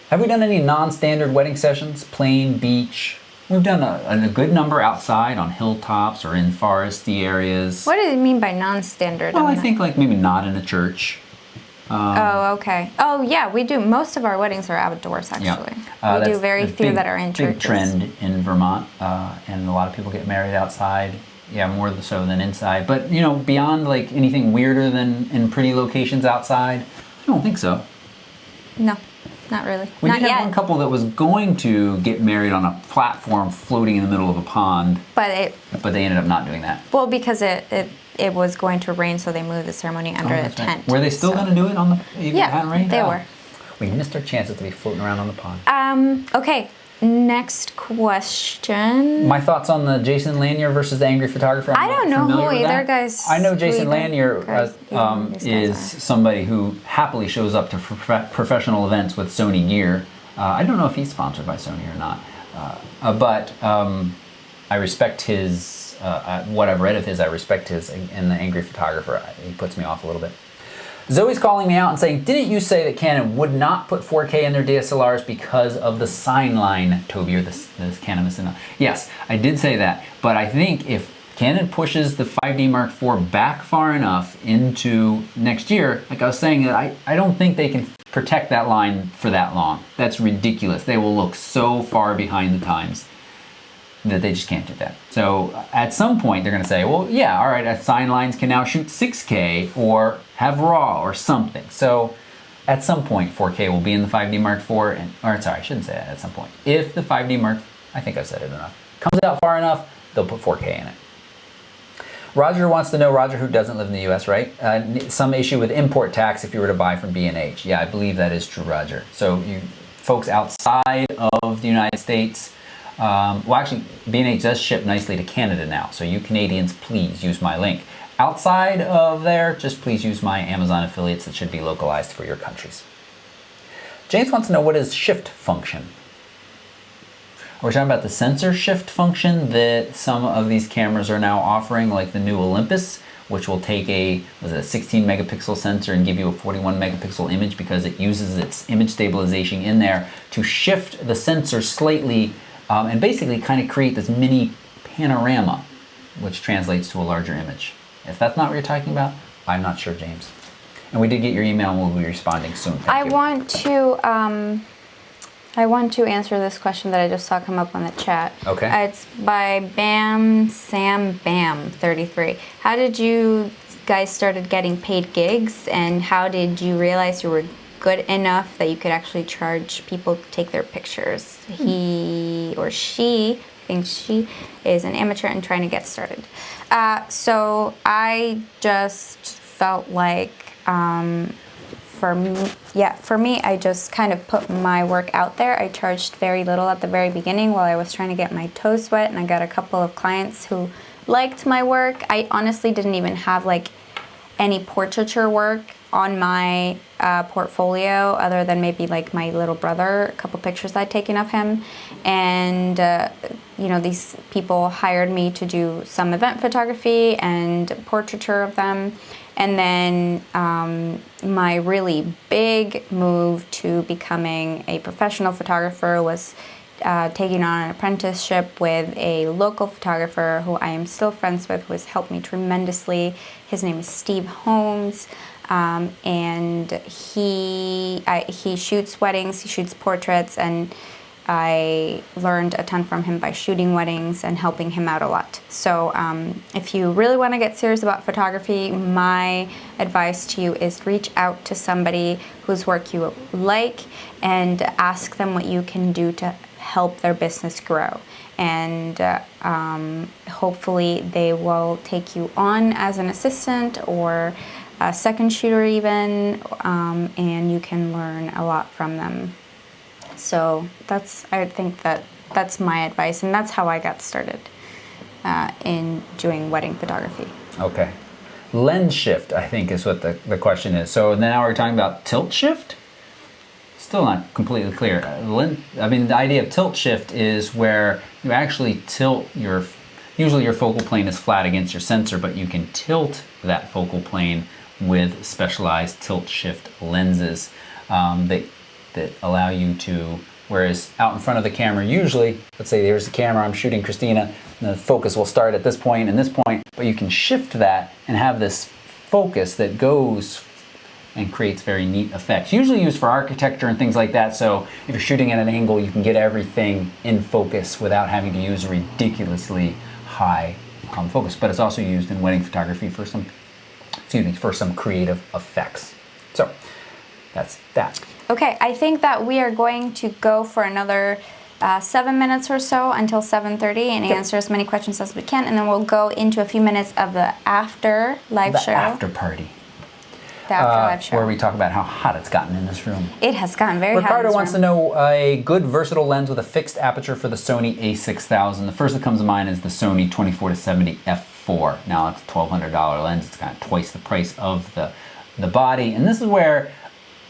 S1: Have we done any non-standard wedding sessions? Plain, beach? We've done a good number outside on hilltops or in foresty areas.
S2: What do you mean by non-standard?
S1: Well, I think like maybe not in a church.
S2: Oh, okay. Oh, yeah, we do. Most of our weddings are outdoors, actually.
S1: Yeah.
S2: We do very few that are in churches.
S1: Big trend in Vermont, and a lot of people get married outside. Yeah, more so than inside. But, you know, beyond like anything weirder than in pretty locations outside, I don't think so.
S2: No, not really.
S1: We
S2: not
S1: did have
S2: yet.
S1: one couple that was going to get married on a platform floating in the middle of a pond,
S2: But
S1: they ended up not doing that.
S2: well, because it was going to rain, so they moved the ceremony under a
S1: That's right.
S2: tent.
S1: Were they still going to do it on the even if it hadn't
S2: Yeah,
S1: rained?
S2: they
S1: Oh.
S2: were.
S1: We missed our chances to be floating around on the pond.
S2: Okay, next question.
S1: My thoughts on the Jason Lanier versus the Angry Photographer.
S2: I don't know
S1: familiar
S2: who
S1: with
S2: either
S1: that.
S2: guys.
S1: I know
S2: who
S1: Jason
S2: either
S1: Lanier
S2: guys- these
S1: is
S2: guys are.
S1: somebody who happily shows up to professional events with Sony gear. I don't know if he's sponsored by Sony or not, but I respect his. What I've read of his, I respect his, and the Angry Photographer. He puts me off a little bit. Zoe's calling me out and saying, didn't you say that Canon would not put 4K in their DSLRs because of the sign line, Toby, or this Canon Missina? Yes, I did say that, but I think if Canon pushes the 5D Mark IV back far enough into next year, like I was saying, I don't think they can protect that line for that long. That's ridiculous. They will look so far behind the times that they just can't do that. So at some point they're going to say, well, yeah, all right, sign lines can now shoot 6K or have RAW or something. So at some point 4K will be in the 5D Mark IV, or sorry, I shouldn't say that at some point. If the 5D Mark, I think I've said it enough, comes out far enough, they'll put 4K in it. Roger wants to know, Roger who doesn't live in the US, right? Some issue with import tax if you were to buy from B&H. Yeah, I believe that is true, Roger. So you folks outside of the United States, well, actually, B&H does ship nicely to Canada now, so you Canadians, please use my link. Outside of there, just please use my Amazon affiliates that should be localized for your countries. James wants to know, what is shift function? We're talking about the sensor shift function that some of these cameras are now offering, like the new Olympus, which will take a 16 megapixel sensor and give you a 41 megapixel image because it uses its image stabilization in there to shift the sensor slightly and basically kind of create this mini panorama, which translates to a larger image. If that's not what you're talking about, I'm not sure, James. And we did get your email and we'll be responding soon. Thank you.
S2: I want to answer this question that I just saw come up on the chat.
S1: Okay.
S2: It's by Bam Sam Bam 33. How did you guys started getting paid gigs, and how did you realize you were good enough that you could actually charge people to take their pictures? He or she, I think she, is an amateur and trying to get started. So I just felt like for me, I just kind of put my work out there. I charged very little at the very beginning while I was trying to get my toes wet, and I got a couple of clients who liked my work. I honestly didn't even have like any portraiture work on my portfolio other than maybe like my little brother, a couple pictures I'd taken of him. And you know, these people hired me to do some event photography and portraiture of them. And then my really big move to becoming a professional photographer was taking on an apprenticeship with a local photographer who I am still friends with, who has helped me tremendously. His name is Steve Holmes, and he shoots weddings, he shoots portraits, and I learned a ton from him by shooting weddings and helping him out a lot. So if you really want to get serious about photography, my advice to you is reach out to somebody whose work you like and ask them what you can do to help their business grow. And hopefully they will take you on as an assistant or a second shooter even, and you can learn a lot from them. So I think that's my advice, and that's how I got started in doing wedding photography.
S1: Okay. Lens shift, I think, is what the question is. So now we're talking about tilt shift? Still not completely clear. The idea of tilt shift is where you actually tilt usually your focal plane is flat against your sensor, but you can tilt that focal plane with specialized tilt shift lenses that allow you to, whereas out in front of the camera, usually, let's say there's the camera, I'm shooting Christina, the focus will start at this point and this point, but you can shift that and have this focus that goes and creates very neat effects. Usually used for architecture and things like that, so if you're shooting at an angle, you can get everything in focus without having to use a ridiculously high focus, but it's also used in wedding photography for some creative effects. So that's that.
S2: Okay, I think that we are going to go for another 7 minutes or so until 7:30 and answer as many questions as we can, and then we'll go into a few minutes of the after live show.
S1: The after party.
S2: The after live show.
S1: Where we talk about how hot it's gotten in this room.
S2: It has gotten very hot in
S1: Ricardo
S2: this
S1: wants to
S2: room.
S1: know a good versatile lens with a fixed aperture for the Sony a6000. The first that comes to mind is the Sony 24-70 f4. Now it's a $1,200 lens. It's kind of twice the price of the body, and this is where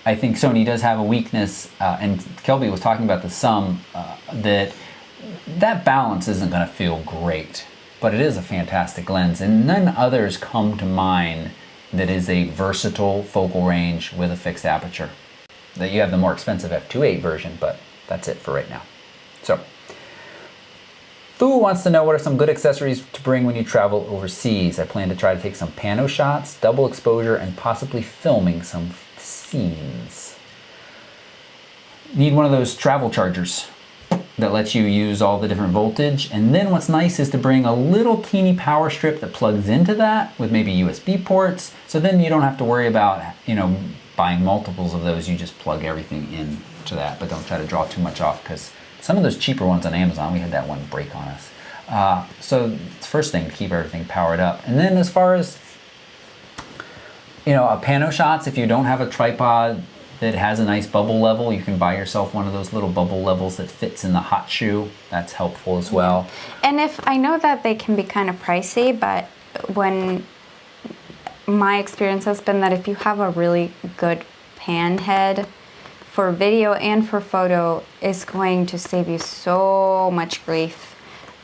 S1: I think Sony does have a weakness, and Kelby was talking about the sum, that balance isn't going to feel great, but it is a fantastic lens, and none others come to mind that is a versatile focal range with a fixed aperture. That you have the more expensive f2.8 version, but that's it for right now. So, Fu wants to know what are some good accessories to bring when you travel overseas. I plan to try to take some pano shots, double exposure, and possibly filming some scenes. Need one of those travel chargers that lets you use all the different voltage, and then what's nice is to bring a little teeny power strip that plugs into that with maybe USB ports, so then you don't have to worry about buying multiples of those. You just plug everything into that, but don't try to draw too much off, because some of those cheaper ones on Amazon, we had that one break on us. So it's the first thing to keep everything powered up. And then as far as a pano shots, if you don't have a tripod that has a nice bubble level, you can buy yourself one of those little bubble levels that fits in the hot shoe. That's helpful as well.
S2: And I know that they can be kind of pricey, but when my experience has been that if you have a really good pan head for video and for photo, it's going to save you so much grief.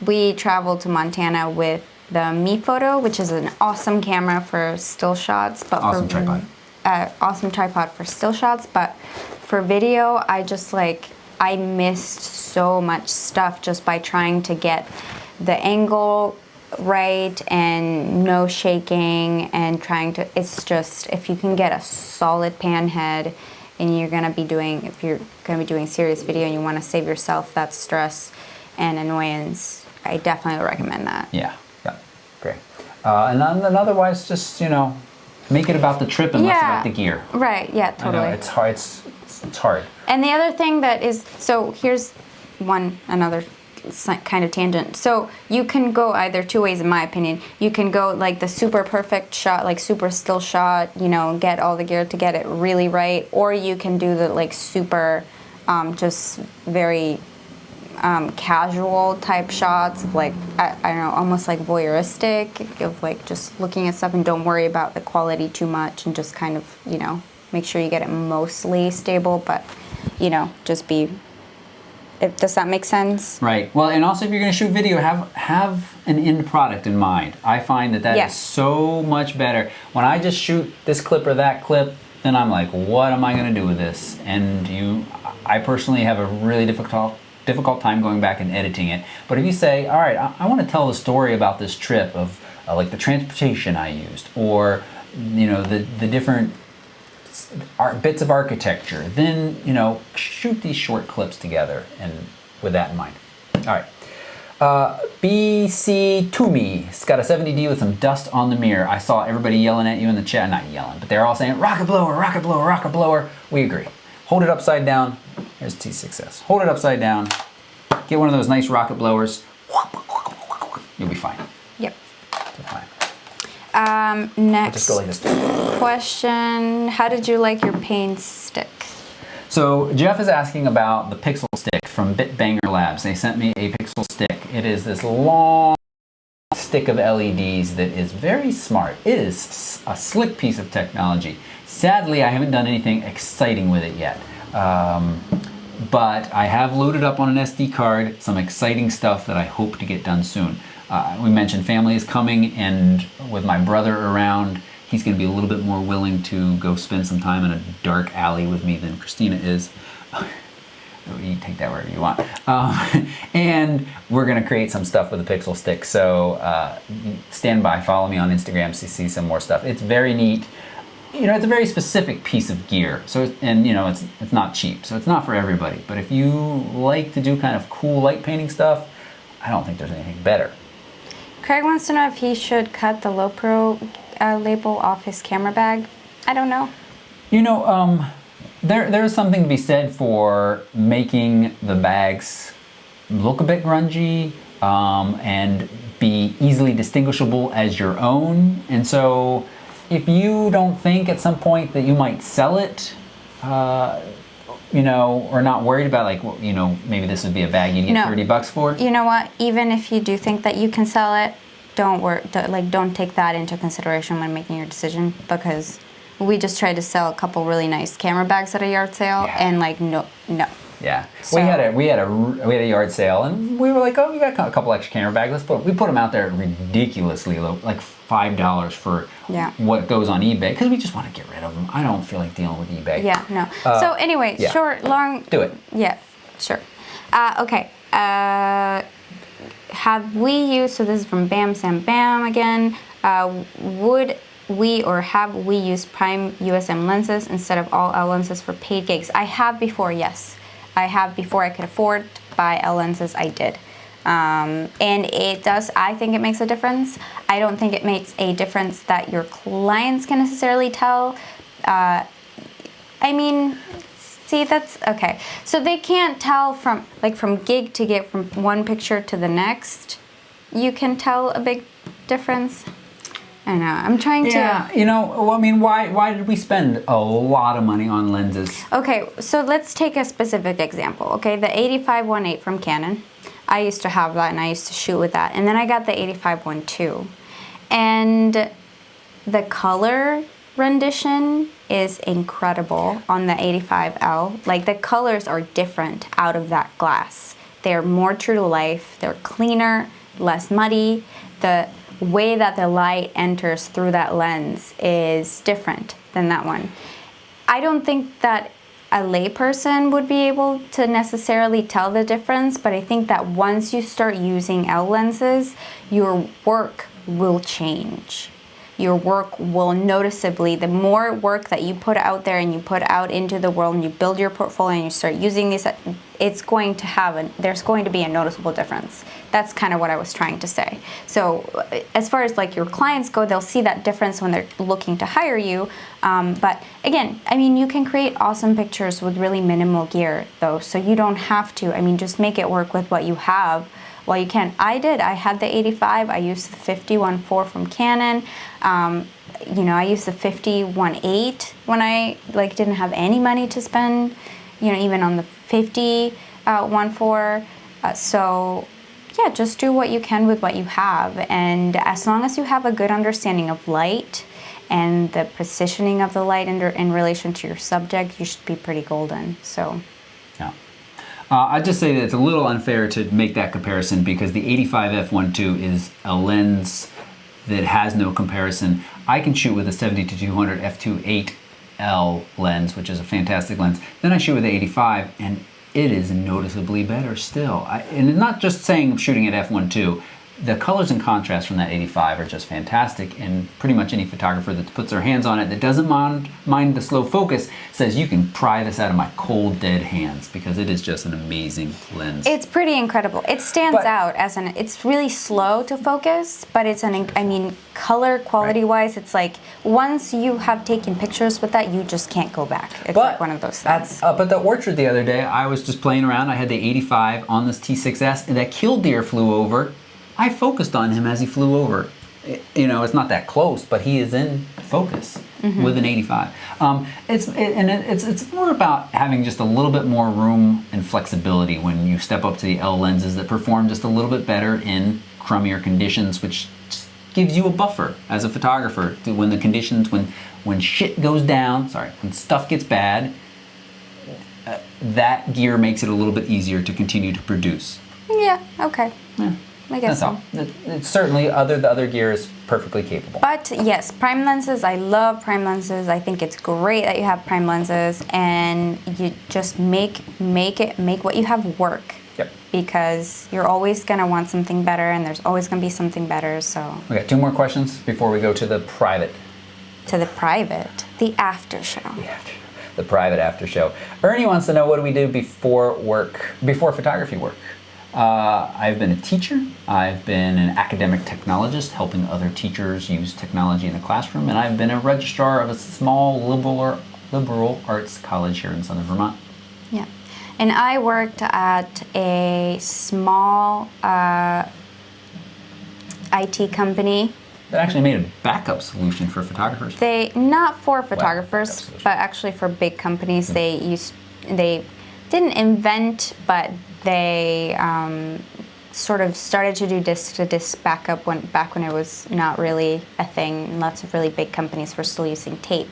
S2: We traveled to Montana with the Mi Photo, which is an awesome camera for still shots, but awesome tripod for still shots, but for video, I missed so much stuff just by trying to get the angle right and no shaking and it's just, if you can get a solid pan head and if you're gonna be doing serious video and you wanna save yourself that stress and annoyance, I definitely recommend that.
S1: Yeah, great. And then otherwise, just, make it about the trip and less about the gear.
S2: Right, yeah, totally.
S1: I know, it's hard. It's hard.
S2: And the other thing that is, so here's another kind of tangent. So you can go either two ways, in my opinion. You can go like the super perfect shot, like super still shot, get all the gear to get it really right, or you can do the super, just very casual type shots of I don't know, almost like voyeuristic, of just looking at stuff and don't worry about the quality too much and just kind of, make sure you get it mostly stable, but, just be, does that make sense?
S1: Right. Well, and also if you're going to shoot video, have an end product in mind. I find that is so much better. When I just shoot this clip or that clip, then I'm like, what am I going to do with this? And I personally have a really difficult time going back and editing it. But if you say, all right, I want to tell a story about this trip of like the transportation I used, or the different bits of architecture, then shoot these short clips together, and with that in mind. All right. BC Toomey's got a 70D with some dust on the mirror. I saw everybody yelling at you in the chat. Not yelling, but they're all saying, rocket blower, rocket blower, rocket blower. We agree. Hold it upside down. Here's T6S. Hold it upside down. Get one of those nice rocket blowers. You'll be fine.
S2: Yep.
S1: You're fine.
S2: Next
S1: Just go like this.
S2: question. How did you like your paint stick?
S1: So Jeff is asking about the Pixel Stick from Bitbanger Labs. They sent me a Pixel Stick. It is this long stick of LEDs that is very smart. It is a slick piece of technology. Sadly, I haven't done anything exciting with it yet. But I have loaded up on an SD card some exciting stuff that I hope to get done soon. We mentioned family is coming, and with my brother around, he's going to be a little bit more willing to go spend some time in a dark alley with me than Christina is. You take that wherever you want. And we're going to create some stuff with the Pixel Stick. So stand by, follow me on Instagram to see some more stuff. It's very neat. You know, it's a very specific piece of gear. So, and you know, it's not cheap. So it's not for everybody. But if you like to do kind of cool light painting stuff, I don't think there's anything better.
S2: Craig wants to know if he should cut the low pro label off his camera bag. I don't know.
S1: You know, there's something to be said for making the bags look a bit grungy and be easily distinguishable as your own. And so if you don't think at some point that you might sell it, you know, or not worried about like, well, you know, maybe this would be a bag you'd get $30 for.
S2: You know what? Even if you do think that you can sell it, don't take that into consideration when making your decision, because we just tried to sell a couple really nice camera bags at a yard sale, and like no.
S1: Yeah,
S2: so,
S1: we had a yard sale, and we were like, oh, we got a couple extra camera bags. We put them out there ridiculously low, like $5 for what goes on eBay, because we just want to get rid of them. I don't feel like dealing with eBay.
S2: Yeah, no. So anyway, short, long.
S1: Do it.
S2: Yeah, sure. Okay. Have we used? So this is from Bam Sam Bam again. Would we or have we used prime USM lenses instead of all L lenses for paid gigs? I have before, yes. I have before I could afford to buy L lenses, I did. And it does, I think it makes a difference. I don't think it makes a difference that your clients can necessarily tell. I mean, see, that's, okay. So they can't tell from gig to gig, from one picture to the next. You can tell a big difference. I know, I'm trying to...
S1: Yeah, you know, I mean, why did we spend a lot of money on lenses?
S2: Okay, so let's take a specific example, okay? The 85-1.8 from Canon. I used to have that and I used to shoot with that. And then I got the 85-1.2. And the color rendition is incredible on the 85L. Like, the colors are different out of that glass. They're more true to life. They're cleaner, less muddy. The way that the light enters through that lens is different than that one. I don't think that a layperson would be able to necessarily tell the difference, but I think that once you start using L lenses, your work will change. Your work will noticeably, the more work that you put out there and you put out into the world and you build your portfolio and you start using these, it's going to have there's going to be a noticeable difference. That's kind of what I was trying to say. So as far as like your clients go, they'll see that difference when they're looking to hire you. But again, I mean, you can create awesome pictures with really minimal gear though. So you don't have to, I mean, just make it work with what you have. Well, you can. I had the 85. I used the 50-1.4 from Canon. You know, I used the 50-1.8 when I didn't have any money to spend, you know, even on the 50-1.4. So yeah, just do what you can with what you have. And as long as you have a good understanding of light and the positioning of the light in relation to your subject, you should be pretty golden. So
S1: yeah. I'd just say that it's a little unfair to make that comparison because the 85 f1.2 is a lens that has no comparison. I can shoot with a 70-200 f2.8L lens, which is a fantastic lens. Then I shoot with the 85, and it is noticeably better still. And not just saying I'm shooting at f1.2. the colors and contrast from that 85 are just fantastic, and pretty much any photographer that puts their hands on it that doesn't mind the slow focus says you can pry this out of my cold dead hands, because it is just an amazing lens.
S2: It's pretty incredible. It stands out as it's really slow to focus, but it's I mean, color quality wise, it's like once you have taken pictures with that, you just can't go back. It's like one of those things.
S1: Up at the orchard the other day, I was just playing around. I had the 85 on this T6S, and that killdeer flew over. I focused on him as he flew over. It's not that close, but he is in focus with an 85. It's more about having just a little bit more room and flexibility when you step up to the L lenses that perform just a little bit better in crummier conditions, which just gives you a buffer as a photographer to when the conditions, when shit goes down, when stuff gets bad, that gear makes it a little bit easier to continue to produce.
S2: Yeah, okay.
S1: Yeah.
S2: I guess
S1: That's all. It's certainly the other gear is perfectly capable.
S2: But yes, prime lenses. I love prime lenses. I think it's great that you have prime lenses, and you just make what you have work.
S1: Yep.
S2: Because you're always gonna want something better, and there's always gonna be something better. So.
S1: We got 2 more questions before we go to the private.
S2: To the private, the after show.
S1: The private after show. Ernie wants to know, what do we do before photography work? I've been a teacher. I've been an academic technologist, helping other teachers use technology in the classroom, and I've been a registrar of a small liberal arts college here in Southern Vermont.
S2: Yeah, and I worked at a small IT company.
S1: That actually made a backup solution for photographers.
S2: Not for photographers, but actually for big companies. They didn't invent, but they sort of started to do disk-to-disk backup back when it was not really a thing. Lots of really big companies were still using tape.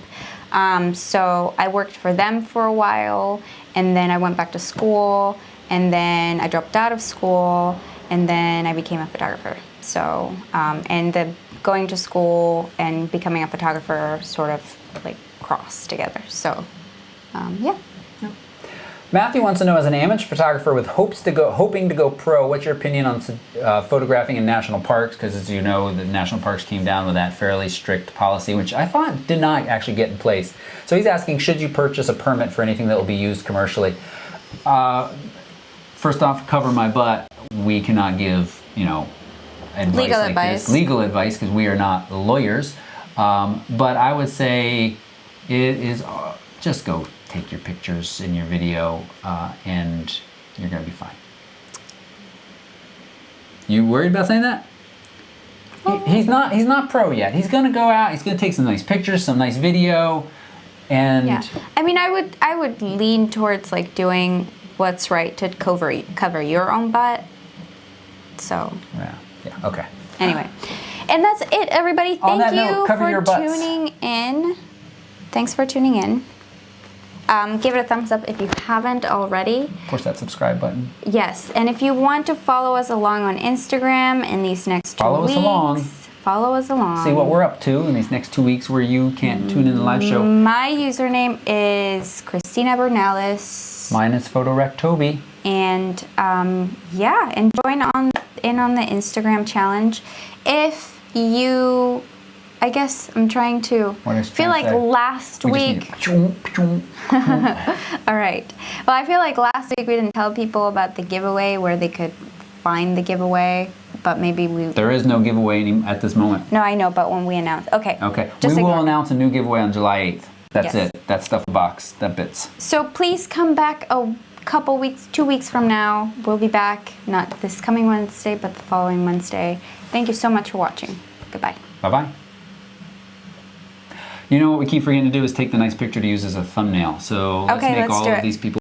S2: So I worked for them for a while, and then I went back to school, and then I dropped out of school, and then I became a photographer. So, going to school and becoming a photographer sort of like cross together. So, yeah.
S1: Matthew wants to know, as an amateur photographer with hoping to go pro, what's your opinion on photographing in national parks? Because as you know, the national parks came down with that fairly strict policy, which I thought did not actually get in place. So he's asking, should you purchase a permit for anything that will be used commercially? First off, cover my butt. We cannot give, legal advice, because we are not lawyers. But I would say it is just go take your pictures in your video, and you're gonna be fine. You worried about saying that? He's not pro yet. He's gonna go out. He's gonna take some nice pictures, some nice video, and
S2: yeah. I mean, I would lean towards like doing what's right to cover your own butt. So.
S1: Yeah. Okay.
S2: Anyway, and that's it, everybody. Thank you for
S1: tuning
S2: in. Thanks for tuning in. Give it a thumbs up if you haven't already.
S1: Push that subscribe button.
S2: Yes, and if you want to follow us along on Instagram in these next 2 weeks. Follow us along.
S1: See what we're up to in these next 2 weeks where you can't tune in the live show.
S2: My username is Christina Bernalis.
S1: Mine is PhotoRecToby.
S2: And yeah, and join in on the Instagram challenge. If you, I guess I'm trying to feel like last week. All right. Well, I feel like last week we didn't tell people about the giveaway, where they could find the giveaway, but maybe
S1: There is no giveaway at this moment.
S2: No, I know, but when we announce. Okay.
S1: We will announce a new giveaway on July 8th. That's it. That stuff box, that bits.
S2: So please come back a couple weeks, 2 weeks from now. We'll be back, not this coming Wednesday, but the following Wednesday. Thank you so much for watching. Goodbye.
S1: Bye-bye. You know what we keep forgetting to do is take the nice picture to use as a thumbnail. So let's make all of these people